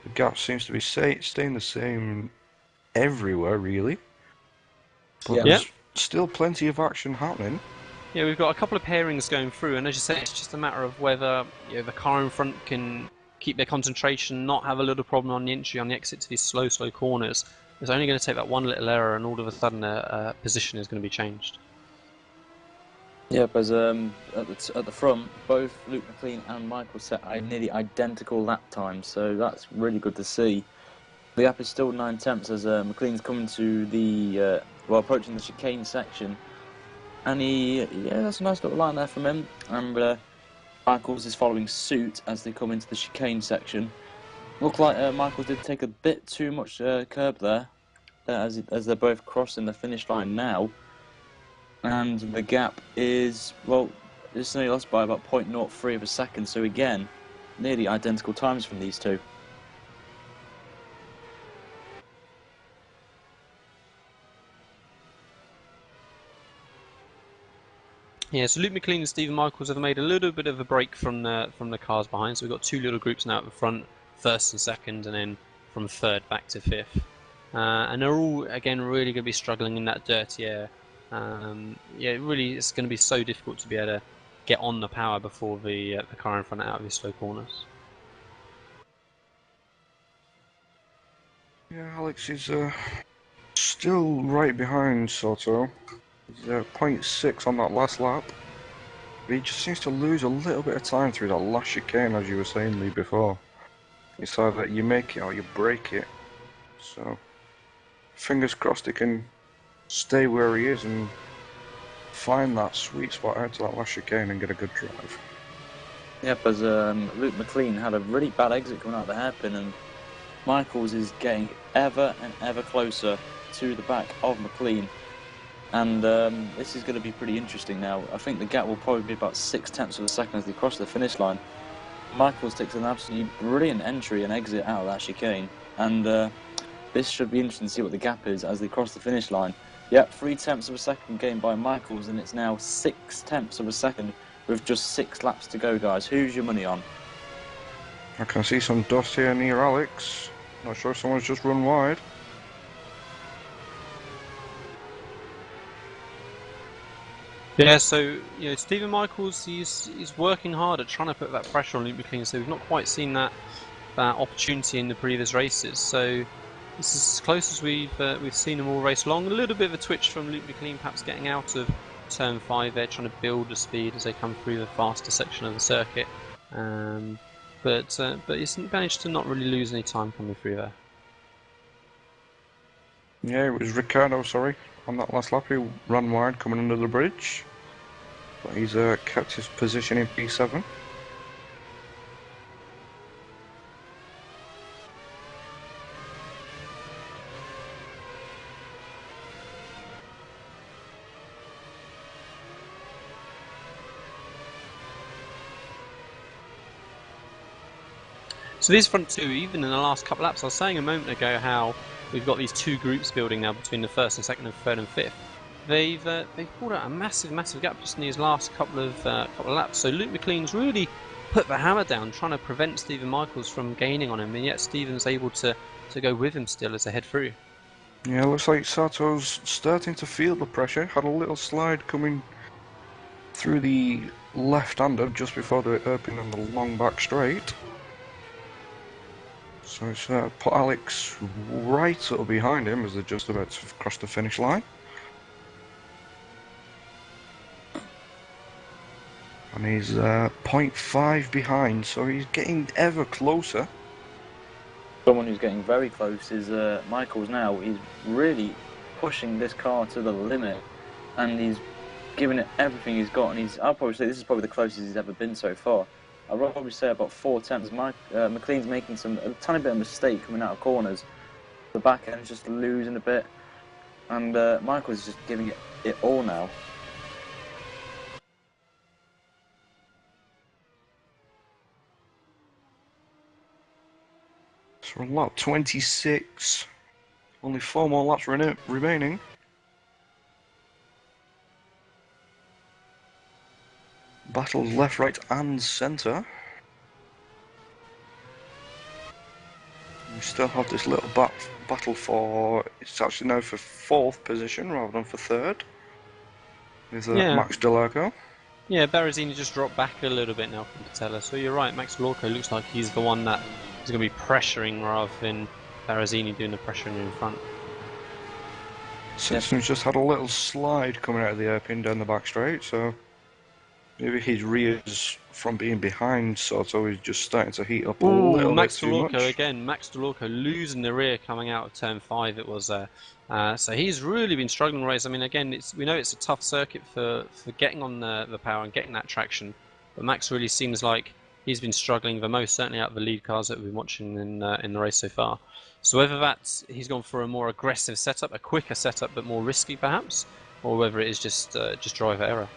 the gap seems to be staying the same everywhere really. But there's still plenty of action happening. Yeah, we've got a couple of pairings going through, and as you say, it's just a matter of whether the car in front can keep their concentration, not have a little problem on the entry, on the exit to these slow corners. It's only going to take that one little error, and all of a sudden a position is going to be changed. Yep, as at the front, both Luke McLean and Michael set nearly identical lap times, so that's really good to see. The gap is still 9 tenths as McLean's coming to the approaching the chicane section, and that's a nice little line there from him. And Michaels is following suit as they come into the chicane section. Looked like Michaels did take a bit too much curb there, as they're both crossing the finish line now. And the gap is, well, it's only lost by about 0.03 of a second, so again, nearly identical times from these two. Yeah, so Luke McLean and Stephen Michaels have made a little bit of a break from the cars behind, so we've got 2 little groups now at the front, 1st and 2nd, and then from 3rd back to 5th. And they're all, again, really going to be struggling in that dirty air. Really, it's going to be so difficult to be able to get on the power before the car in front out of these slow corners. Yeah, Alex is still right behind Soto. He's 0.6 on that last lap. But he just seems to lose a little bit of time through that last chicane, as you were saying, Lee, before. It's either you make it or you break it. So, fingers crossed he can stay where he is and find that sweet spot out to that last chicane and get a good drive. Yep, as Luke McLean had a really bad exit coming out of the hairpin, and Michaels is getting ever and ever closer to the back of McLean. And this is going to be pretty interesting now. I think the gap will probably be about 6 tenths of a second as they cross the finish line. Michaels takes an absolutely brilliant entry and exit out of that chicane, and this should be interesting to see what the gap is as they cross the finish line. Yep, 3 tenths of a second gained by Michaels, and it's now 6 tenths of a second with just 6 laps to go, guys. Who's your money on? I can see some dust here near Alex. Not sure if someone's just run wide. Yeah, so Stephen Michaels, he's working hard at trying to put that pressure on Luke McLean. So we've not quite seen that opportunity in the previous races. So this is as close as we've seen them all race along. A little bit of a twitch from Luke McLean, perhaps getting out of turn 5 there, trying to build the speed as they come through the faster section of the circuit. But he's managed to not really lose any time coming through there. Yeah, it was Ricardo, sorry, on that last lap who ran wide coming under the bridge. But he's kept his position in P7. So these front two, even in the last couple of laps, I was saying a moment ago how we've got these two groups building now between the first and second and third and fifth. They've pulled out a massive gap just in these last couple of laps. So Luke McLean's really put the hammer down, trying to prevent Stephen Michaels from gaining on him, and yet Stephen's able to go with him still as they head through. Yeah, looks like Sato's starting to feel the pressure. Had a little slide coming through the left-hander just before the hairpin on the long back straight. So it's put Alex right sort of behind him as they're just about to cross the finish line. And he's 0.5 behind, so he's getting ever closer. Someone who's getting very close is Michaels now. He's really pushing this car to the limit, and he's giving it everything he's got. And I'll probably say this is probably the closest he's ever been so far. I'd probably say about 4 attempts. McLean's making a tiny bit of mistake coming out of corners. The back end's just losing a bit, and Michael's just giving it all now. So lap 26, only 4 more laps remaining. Battles left, right and centre. We still have this little battle for, it's actually now for 4th position rather than for 3rd. With Max Delarco. Yeah, Berrezzini just dropped back a little bit now from Patella. So you're right, Max Delarco looks like he's the one that is going to be pressuring rather than Berrezzini doing the pressuring in front. Simpson's just had a little slide coming out of the hairpin down the back straight, so maybe his rears from being behind Soto is just starting to heat up a little Max bit too much. again, Max Delarco losing the rear coming out of turn 5 it was there. So he's really been struggling to race. I mean, again, we know it's a tough circuit for getting on the power and getting that traction, but Max really seems like he's been struggling the most, certainly out of the lead cars that we've been watching in the race so far. So whether that's he's gone for a more aggressive setup, a quicker setup but more risky perhaps, or whether it is just driver error.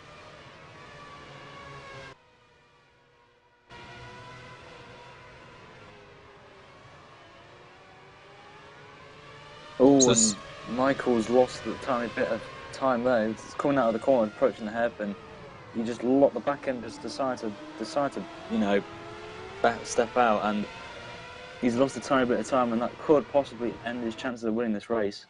Oh, and Michael's lost a tiny bit of time there. It's coming out of the corner, approaching the hairpin. He just locked the back end, just decided to step out, and he's lost a tiny bit of time, and that could possibly end his chances of winning this race.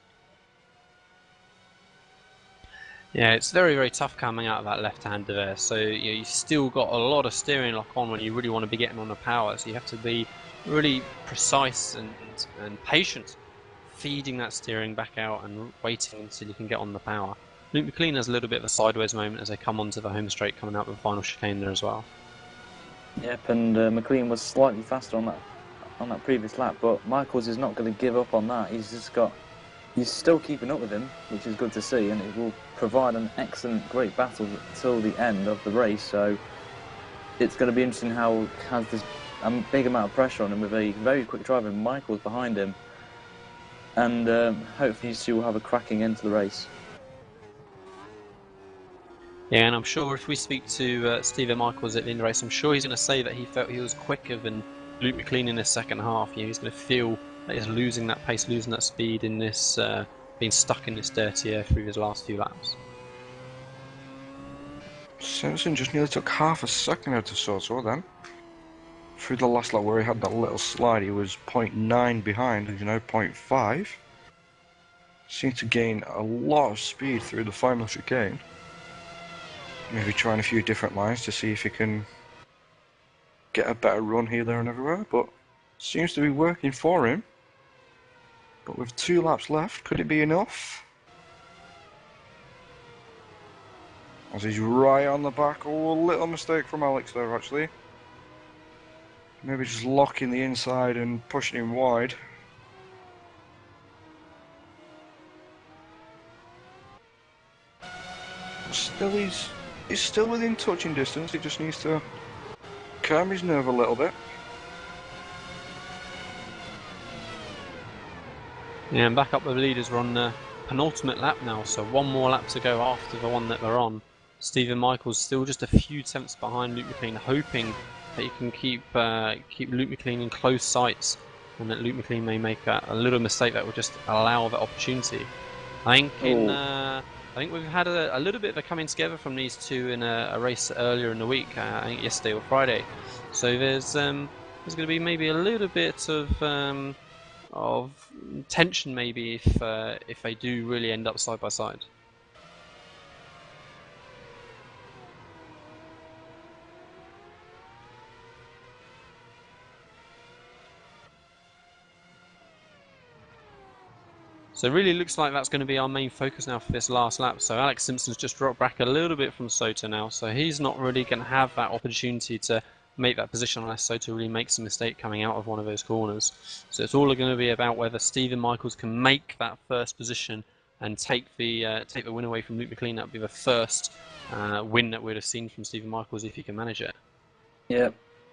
Yeah, it's very, very tough coming out of that left-hander there. So you've still got a lot of steering lock on when you really want to be getting on the power. So you have to be really precise and patient, feeding that steering back out and waiting until you can get on the power. Luke McLean has a little bit of a sideways moment as they come onto the home straight, coming out with the final chicane there as well. Yep, and McLean was slightly faster on that previous lap, but Michaels is not going to give up on that. He's still keeping up with him, which is good to see, and it will provide an excellent, great battle till the end of the race. So it's going to be interesting how he has this big amount of pressure on him with a very quick driver, Michaels behind him, and hopefully these two will have a cracking end to the race. Yeah, and I'm sure if we speak to Stephen Michaels at the end of the race, I'm sure he's going to say that he felt he was quicker than Luke McLean in the second half. He's going to feel that he's losing that pace, losing that speed in this, being stuck in this dirty air through his last few laps. Simpson just nearly took half a second out of Soto then. through the last lap where he had that little slide, he was 0.9 behind, you know, 0.5. Seemed to gain a lot of speed through the final chicane. Maybe trying a few different lines to see if he can get a better run here, there and everywhere, but seems to be working for him. But with 2 laps left, could it be enough? As he's right on the back. Oh, a little mistake from Alex there, actually. Maybe just locking the inside and pushing him wide. Still, he's still within touching distance. He just needs to calm his nerve a little bit. Yeah, and back up the leaders. We're on the penultimate lap now, so 1 more lap to go after the one that they're on. Stephen Michaels still just a few tenths behind Luke McLean, hoping that he can keep Luke McLean in close sights, and that Luke McLean may make a little mistake that will just allow that opportunity. I think we've had a little bit of a coming together from these two in a race earlier in the week. I think yesterday or Friday. So there's going to be maybe a little bit of tension maybe if they do really end up side by side. So it really looks like that's going to be our main focus now for this last lap. So Alex Simpson's just dropped back a little bit from Soto now, so he's not really going to have that opportunity to make that position unless Soto really makes a mistake coming out of one of those corners. So it's all going to be about whether Stephen Michaels can make that first position and take the win away from Luke McLean. That would be the first win that we'd have seen from Stephen Michaels if he can manage it. Yeah,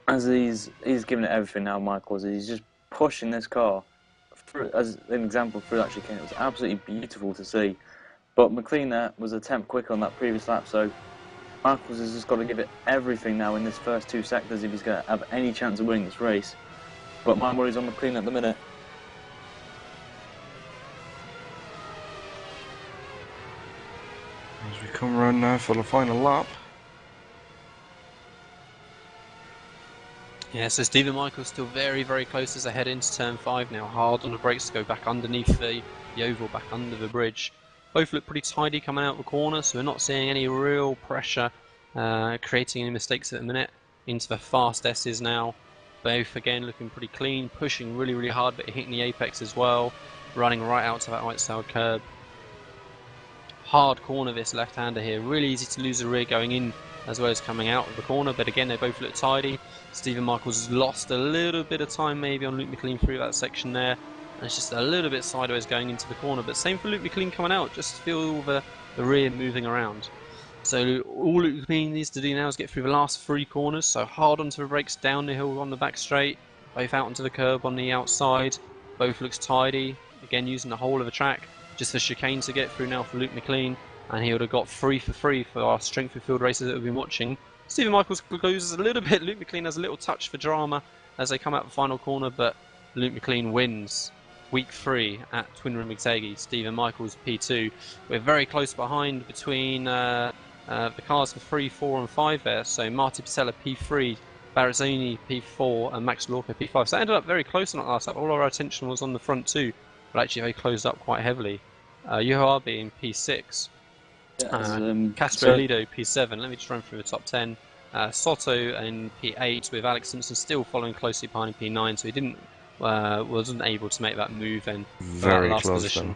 as he's giving it everything now, Michaels. He's just pushing this car. As an example through that chicane, it was absolutely beautiful to see. But McLean there was a tenth quicker on that previous lap, so Michaels has just got to give it everything now in this first 2 sectors if he's going to have any chance of winning this race. But my worries on McLean at the minute. As we come around now for the final lap. Yeah, so Stephen Michaels still very, very close as they head into turn 5 now. Hard on the brakes to go back underneath the oval, back under the bridge. Both look pretty tidy coming out of the corner, so we're not seeing any real pressure creating any mistakes at the minute. Into the fast S's now. Both again looking pretty clean, pushing really, really hard, but hitting the apex as well. Running right out to that right side curb. Hard corner this left-hander here. Really easy to lose the rear going in as well as coming out of the corner, but again they both look tidy. Stephen Michaels has lost a little bit of time maybe on Luke McLean through that section there, and it's just a little bit sideways going into the corner, but same for Luke McLean coming out, just feel the rear moving around. So all Luke McLean needs to do now is get through the last 3 corners, so hard onto the brakes, down the hill on the back straight, both out onto the curb on the outside, both looks tidy, again using the whole of the track, just the chicane to get through now for Luke McLean. And he would have got 3 for 3 for our strength of field races that we've been watching. Stephen Michaels loses a little bit. Luke McLean has a little touch for drama as they come out the final corner, but Luke McLean wins week 3 at Twin Rim Motegi. Stephen Michaels P2. We're very close behind between the cars for 3, 4 and 5 there. So Marty Pasella P3, Barazzoni P4 and Max Lorca P5. So that ended up very close on that last lap. All our attention was on the front 2, but actually they closed up quite heavily. Yuhar being P6. Castro Lido P7. Let me just run through the top 10. Soto in P8 with Alex Simpson still following closely behind in P9, so he wasn't able to make that move then. Very last close position. then.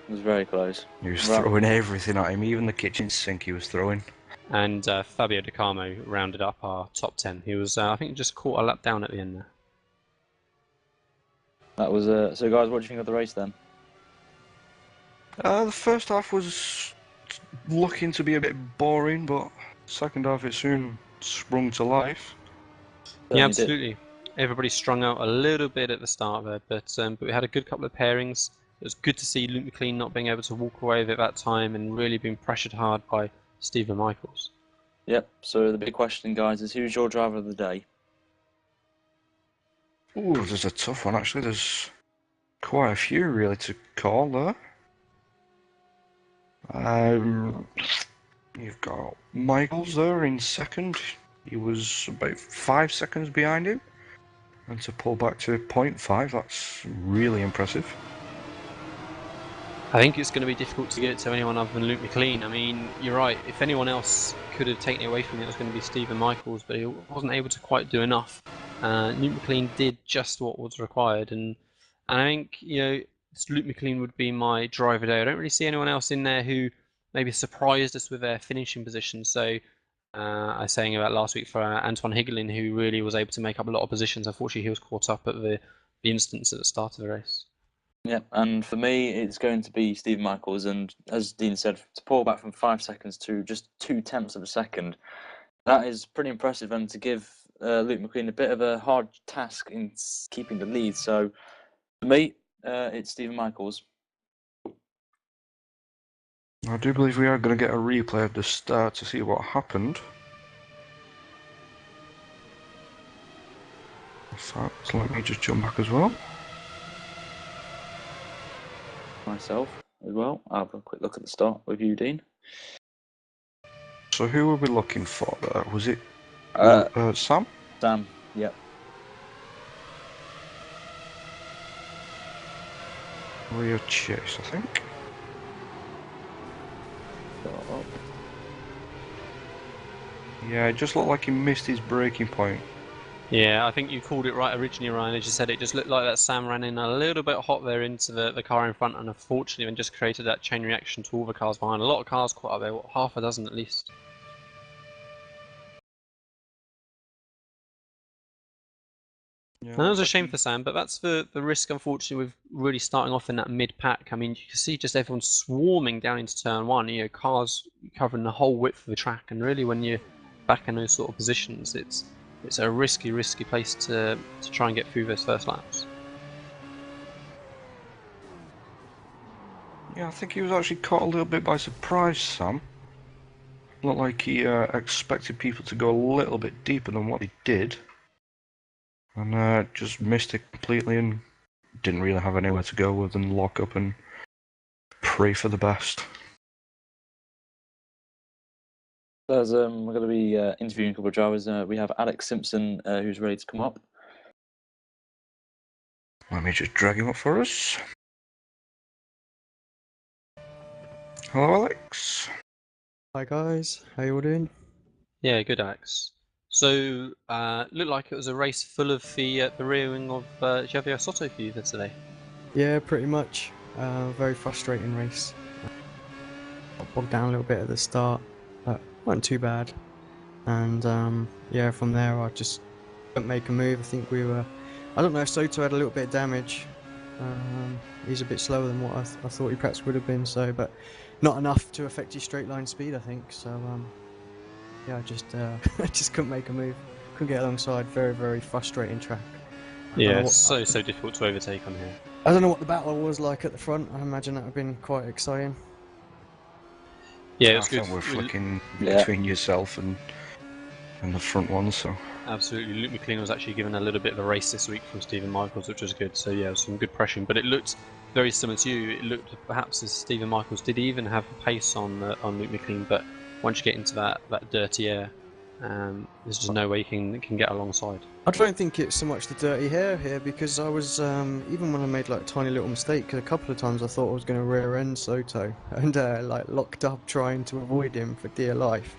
It was very close. He was throwing everything at him, even the kitchen sink he was throwing. And Fabio Di Carmo rounded up our top 10. He was, I think, just caught a lap down at the end there. That was so guys, what do you think of the race then? The first half was looking to be a bit boring, but second half it soon sprung to life. Yeah, absolutely. Everybody strung out a little bit at the start there, but we had a good couple of pairings. It was good to see Luke McLean not being able to walk away with it that time and really being pressured hard by Stephen Michaels. Yep, so the big question, guys, is who's your driver of the day? Ooh, there's a tough one actually. There's quite a few really to call there. You've got Michaels there in second. He was about 5 seconds behind him. And to pull back to 0.5, that's really impressive. I think it's going to be difficult to give it to anyone other than Luke McLean. I mean, you're right. If anyone else could have taken it away from him, it was going to be Stephen Michaels, but he wasn't able to quite do enough. Luke McLean did just what was required, and I think, you know, Luke McLean would be my driver there. I don't really see anyone else in there who maybe surprised us with their finishing position. So I was saying about last week for Antoine Higelin, who really was able to make up a lot of positions. Unfortunately, he was caught up at the instance at the start of the race. Yeah, and for me, it's going to be Stephen Michaels. And as Dean said, to pull back from 5 seconds to just 0.2 of a second, that is pretty impressive. And to give Luke McLean a bit of a hard task in keeping the lead. So for me, it's Stephen Michaels. I do believe we are going to get a replay of the start to see what happened. In fact, let me just jump back as well. Myself as well. I'll have a quick look at the start with you, Dean. So who were we looking for there? Was it Sam? Sam, yep. Rio Chase, I think. Yeah, it just looked like he missed his braking point. Yeah, I think you called it right originally, Ryan. As you said, it just looked like that Sam ran in a little bit hot there into the car in front, and unfortunately, just created that chain reaction to all the cars behind. A lot of cars caught up there, what, half a dozen at least. Yeah, And that was a shame for Sam, but that's the risk, unfortunately, with really starting off in that mid-pack. I mean, you can see just everyone swarming down into turn one, you know, cars covering the whole width of the track, and really when you're back in those sort of positions, it's a risky place to try and get through those first laps. Yeah, I think he was actually caught a little bit by surprise, Sam. Looked like he expected people to go a little bit deeper than what he did. And just missed it completely and didn't really have anywhere to go other than lock up and pray for the best. As we're going to be interviewing a couple of drivers, we have Alex Simpson, who's ready to come up. Let me just drag him up for us. Hello, Alex. Hi guys, how you all doing? Yeah, good, Alex. So, looked like it was a race full of the rear wing of Javier Soto for you there today. Yeah, pretty much. Very frustrating race. Got bogged down a little bit at the start, but wasn't too bad. And yeah, from there I just couldn't make a move. I think we were... I don't know if Soto had a little bit of damage. He's a bit slower than what I thought he perhaps would have been, so, but not enough to affect his straight line speed, I think. So yeah, I just couldn't make a move. Couldn't get alongside. Very, very frustrating track. Yeah, so difficult to overtake on here. I don't know what the battle was like at the front. I imagine that would have been quite exciting. Yeah, it was I good. think we're flicking between yourself and the front one, so... Absolutely. Luke McLean was actually given a little bit of a race this week from Stephen Michaels, which was good. So yeah, some good pressure. But it looked very similar to you. It looked perhaps as Stephen Michaels did even have a pace on Luke McLean, but once you get into that dirty air, there's just no way you can get alongside. I don't think it's so much the dirty hair here, because I was even when I made like a tiny little mistake, a couple of times I thought I was going to rear end Soto and like locked up trying to avoid him for dear life.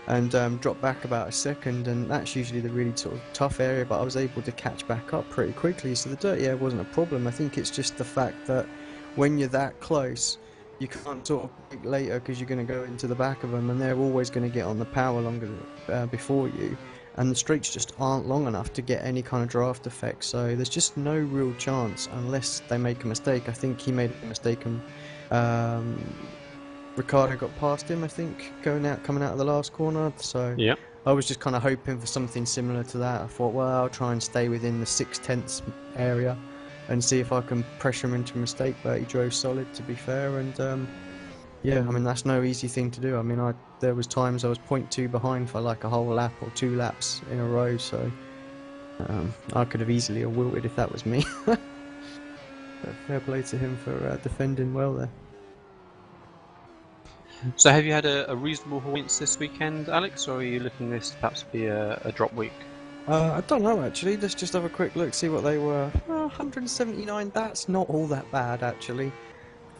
And dropped back about a second, and that's usually the really sort of tough area, but I was able to catch back up pretty quickly, so the dirty air wasn't a problem. I think it's just the fact that when you're that close, you can't sort of brake later because you're going to go into the back of them, and they're always going to get on the power longer before you, and the straights just aren't long enough to get any kind of draft effect, so there's just no real chance unless they make a mistake. I think he made a mistake and Ricardo got past him, I think, coming out of the last corner. So yeah, I was just kind of hoping for something similar to that. I thought, well, I'll try and stay within the 6/10 area and see if I can pressure him into a mistake. But he drove solid, to be fair, and yeah, I mean that's no easy thing to do. I mean, there was times I was 0.2 behind for like a whole lap or 2 laps in a row, so I could have easily have wilted if that was me. But fair play to him for defending well there. So have you had a reasonable points this weekend, Alex, or are you looking this to perhaps be a drop week? I don't know actually. Let's just have a quick look, see what they were. 179. That's not all that bad actually.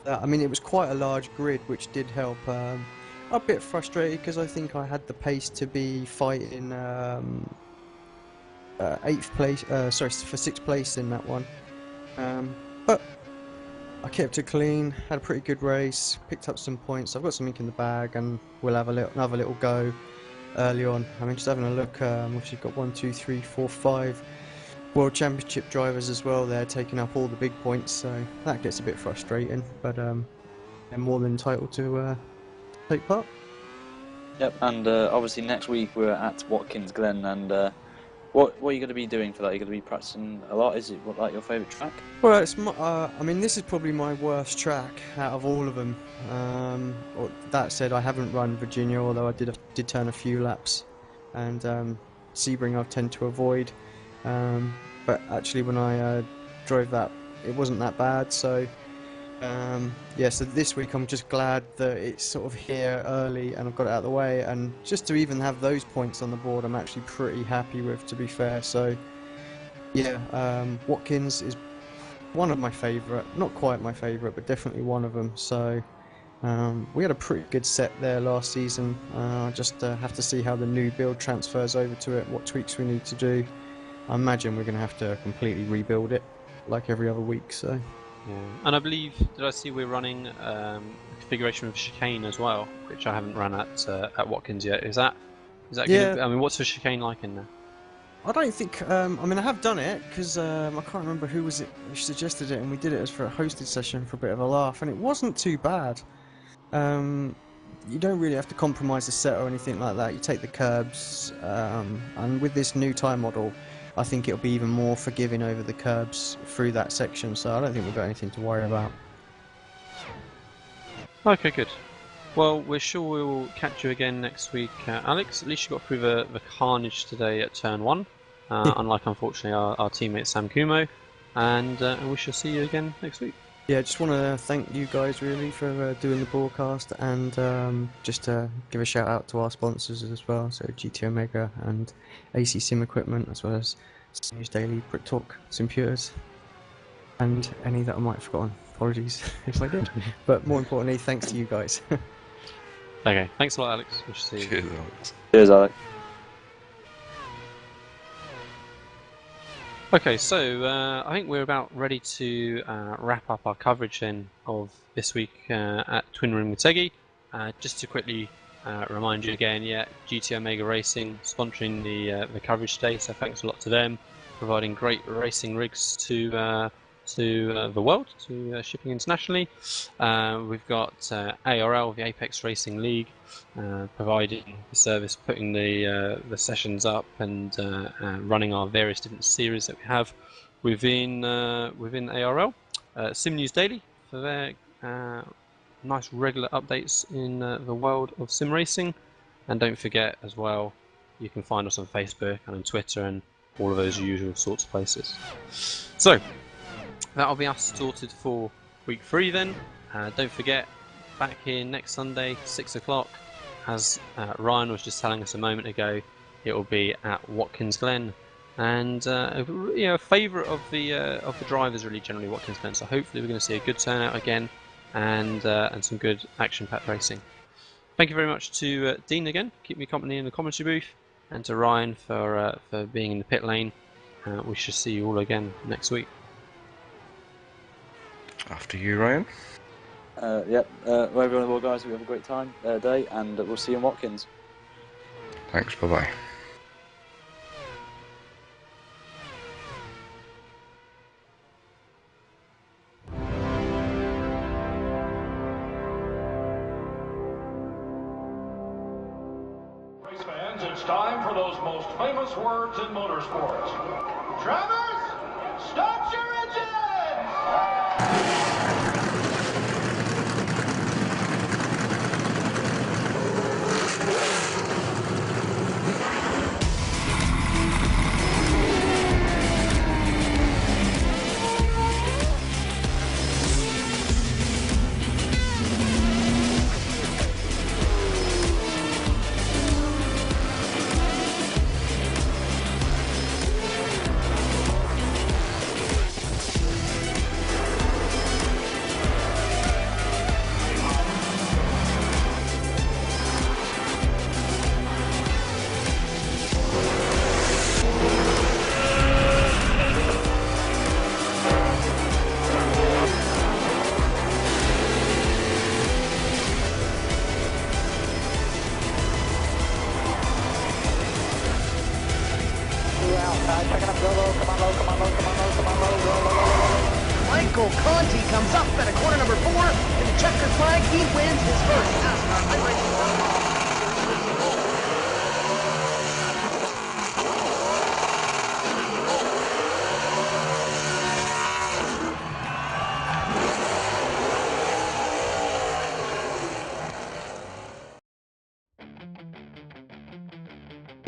I mean, it was quite a large grid, which did help. A bit frustrated because I think I had the pace to be fighting 8th place. Sorry, for 6th place in that one. But I kept it clean. Had a pretty good race. Picked up some points. I've got some ink in the bag, and we'll have another little go early on. I mean, just having a look. Obviously, got 1, 2, 3, 4, 5 World Championship drivers as well. They're taking up all the big points, so that gets a bit frustrating. But they're more than entitled to take part. Yep, and obviously next week we're at Watkins Glen, and what are you going to be doing for that? Are you going to be practicing a lot? Is it like your favourite track? Well, it's I mean, this is probably my worst track out of all of them. That said, I haven't run Virginia, although I did turn a few laps, and Sebring I tend to avoid. But actually, when I drove that, it wasn't that bad. So yeah, so this week I'm just glad that it's sort of here early and I've got it out of the way, and just to even have those points on the board I'm actually pretty happy with, to be fair. So yeah, Watkins is one of my favourite, not quite my favourite, but definitely one of them. So we had a pretty good set there last season. Just have to see how the new build transfers over to it, what tweaks we need to do. I imagine we're going to have to completely rebuild it like every other week. So Yeah. And I believe, did I see we're running a configuration of chicane as well, which I haven't run at Watkins yet. Is that Yeah. gonna, I mean, what's the chicane like in there? I don't think, I mean, I have done it because I can't remember who was it who suggested it, and we did it as for a hosted session for a bit of a laugh, and it wasn't too bad. You don't really have to compromise the set or anything like that. You take the curbs, and with this new tyre model, I think it'll be even more forgiving over the curbs through that section, so I don't think we've got anything to worry about. Okay, good. Well, we're sure we'll catch you again next week, Alex. At least you got through the carnage today at turn 1, unlike, unfortunately, our teammate Sam Kumo, and we shall see you again next week. Yeah, just want to thank you guys really for doing the broadcast, and just to give a shout out to our sponsors as well, so GT Omega and AC Sim Equipment, as well as News Daily, Brick Talk, Computers, and any that I might have forgotten. Apologies if I did. But more importantly, thanks to you guys. Okay, thanks a lot, Alex. We shall see you. Cheers, Alex. Cheers, Alex. Okay, so I think we're about ready to wrap up our coverage then of this week at Twin Ring Motegi. Just to quickly remind you again, yeah, GT Omega Racing sponsoring the coverage today, so thanks a lot to them, providing great racing rigs to the world, to shipping internationally. We've got ARL, the Apex Racing League, providing the service, putting the sessions up, and running our various different series that we have within ARL. Sim News Daily for their nice regular updates in the world of sim racing, and don't forget as well, you can find us on Facebook and on Twitter and all of those usual sorts of places. So that'll be us sorted for week 3 then. Don't forget, back here next Sunday, 6 o'clock, as Ryan was just telling us a moment ago, it will be at Watkins Glen, and a favourite of the drivers really generally Watkins Glen. So hopefully we're going to see a good turnout again, and some good action-packed racing. Thank you very much to Dean again, keep me company in the commentary booth, and to Ryan for being in the pit lane. We shall see you all again next week. After you, Ryan. Yep. Well, everyone, well, guys, we have a great time day, and we'll see you in Watkins. Thanks, bye-bye. Race fans, it's time for those most famous words in motorsports. Drivers, start your engines! Michael Conti comes up at a corner number 4 in the checkered flag. He wins his first NASCAR iRacing.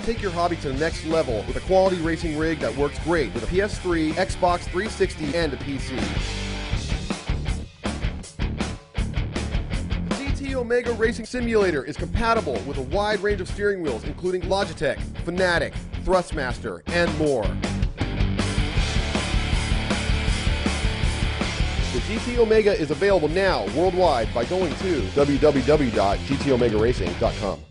Take your hobby to the next level with a quality racing rig that works great with a PS3, Xbox 360, and a PC. The GT Omega Racing Simulator is compatible with a wide range of steering wheels including Logitech, Fanatic, Thrustmaster, and more. The GT Omega is available now worldwide by going to www.gtomegaracing.com.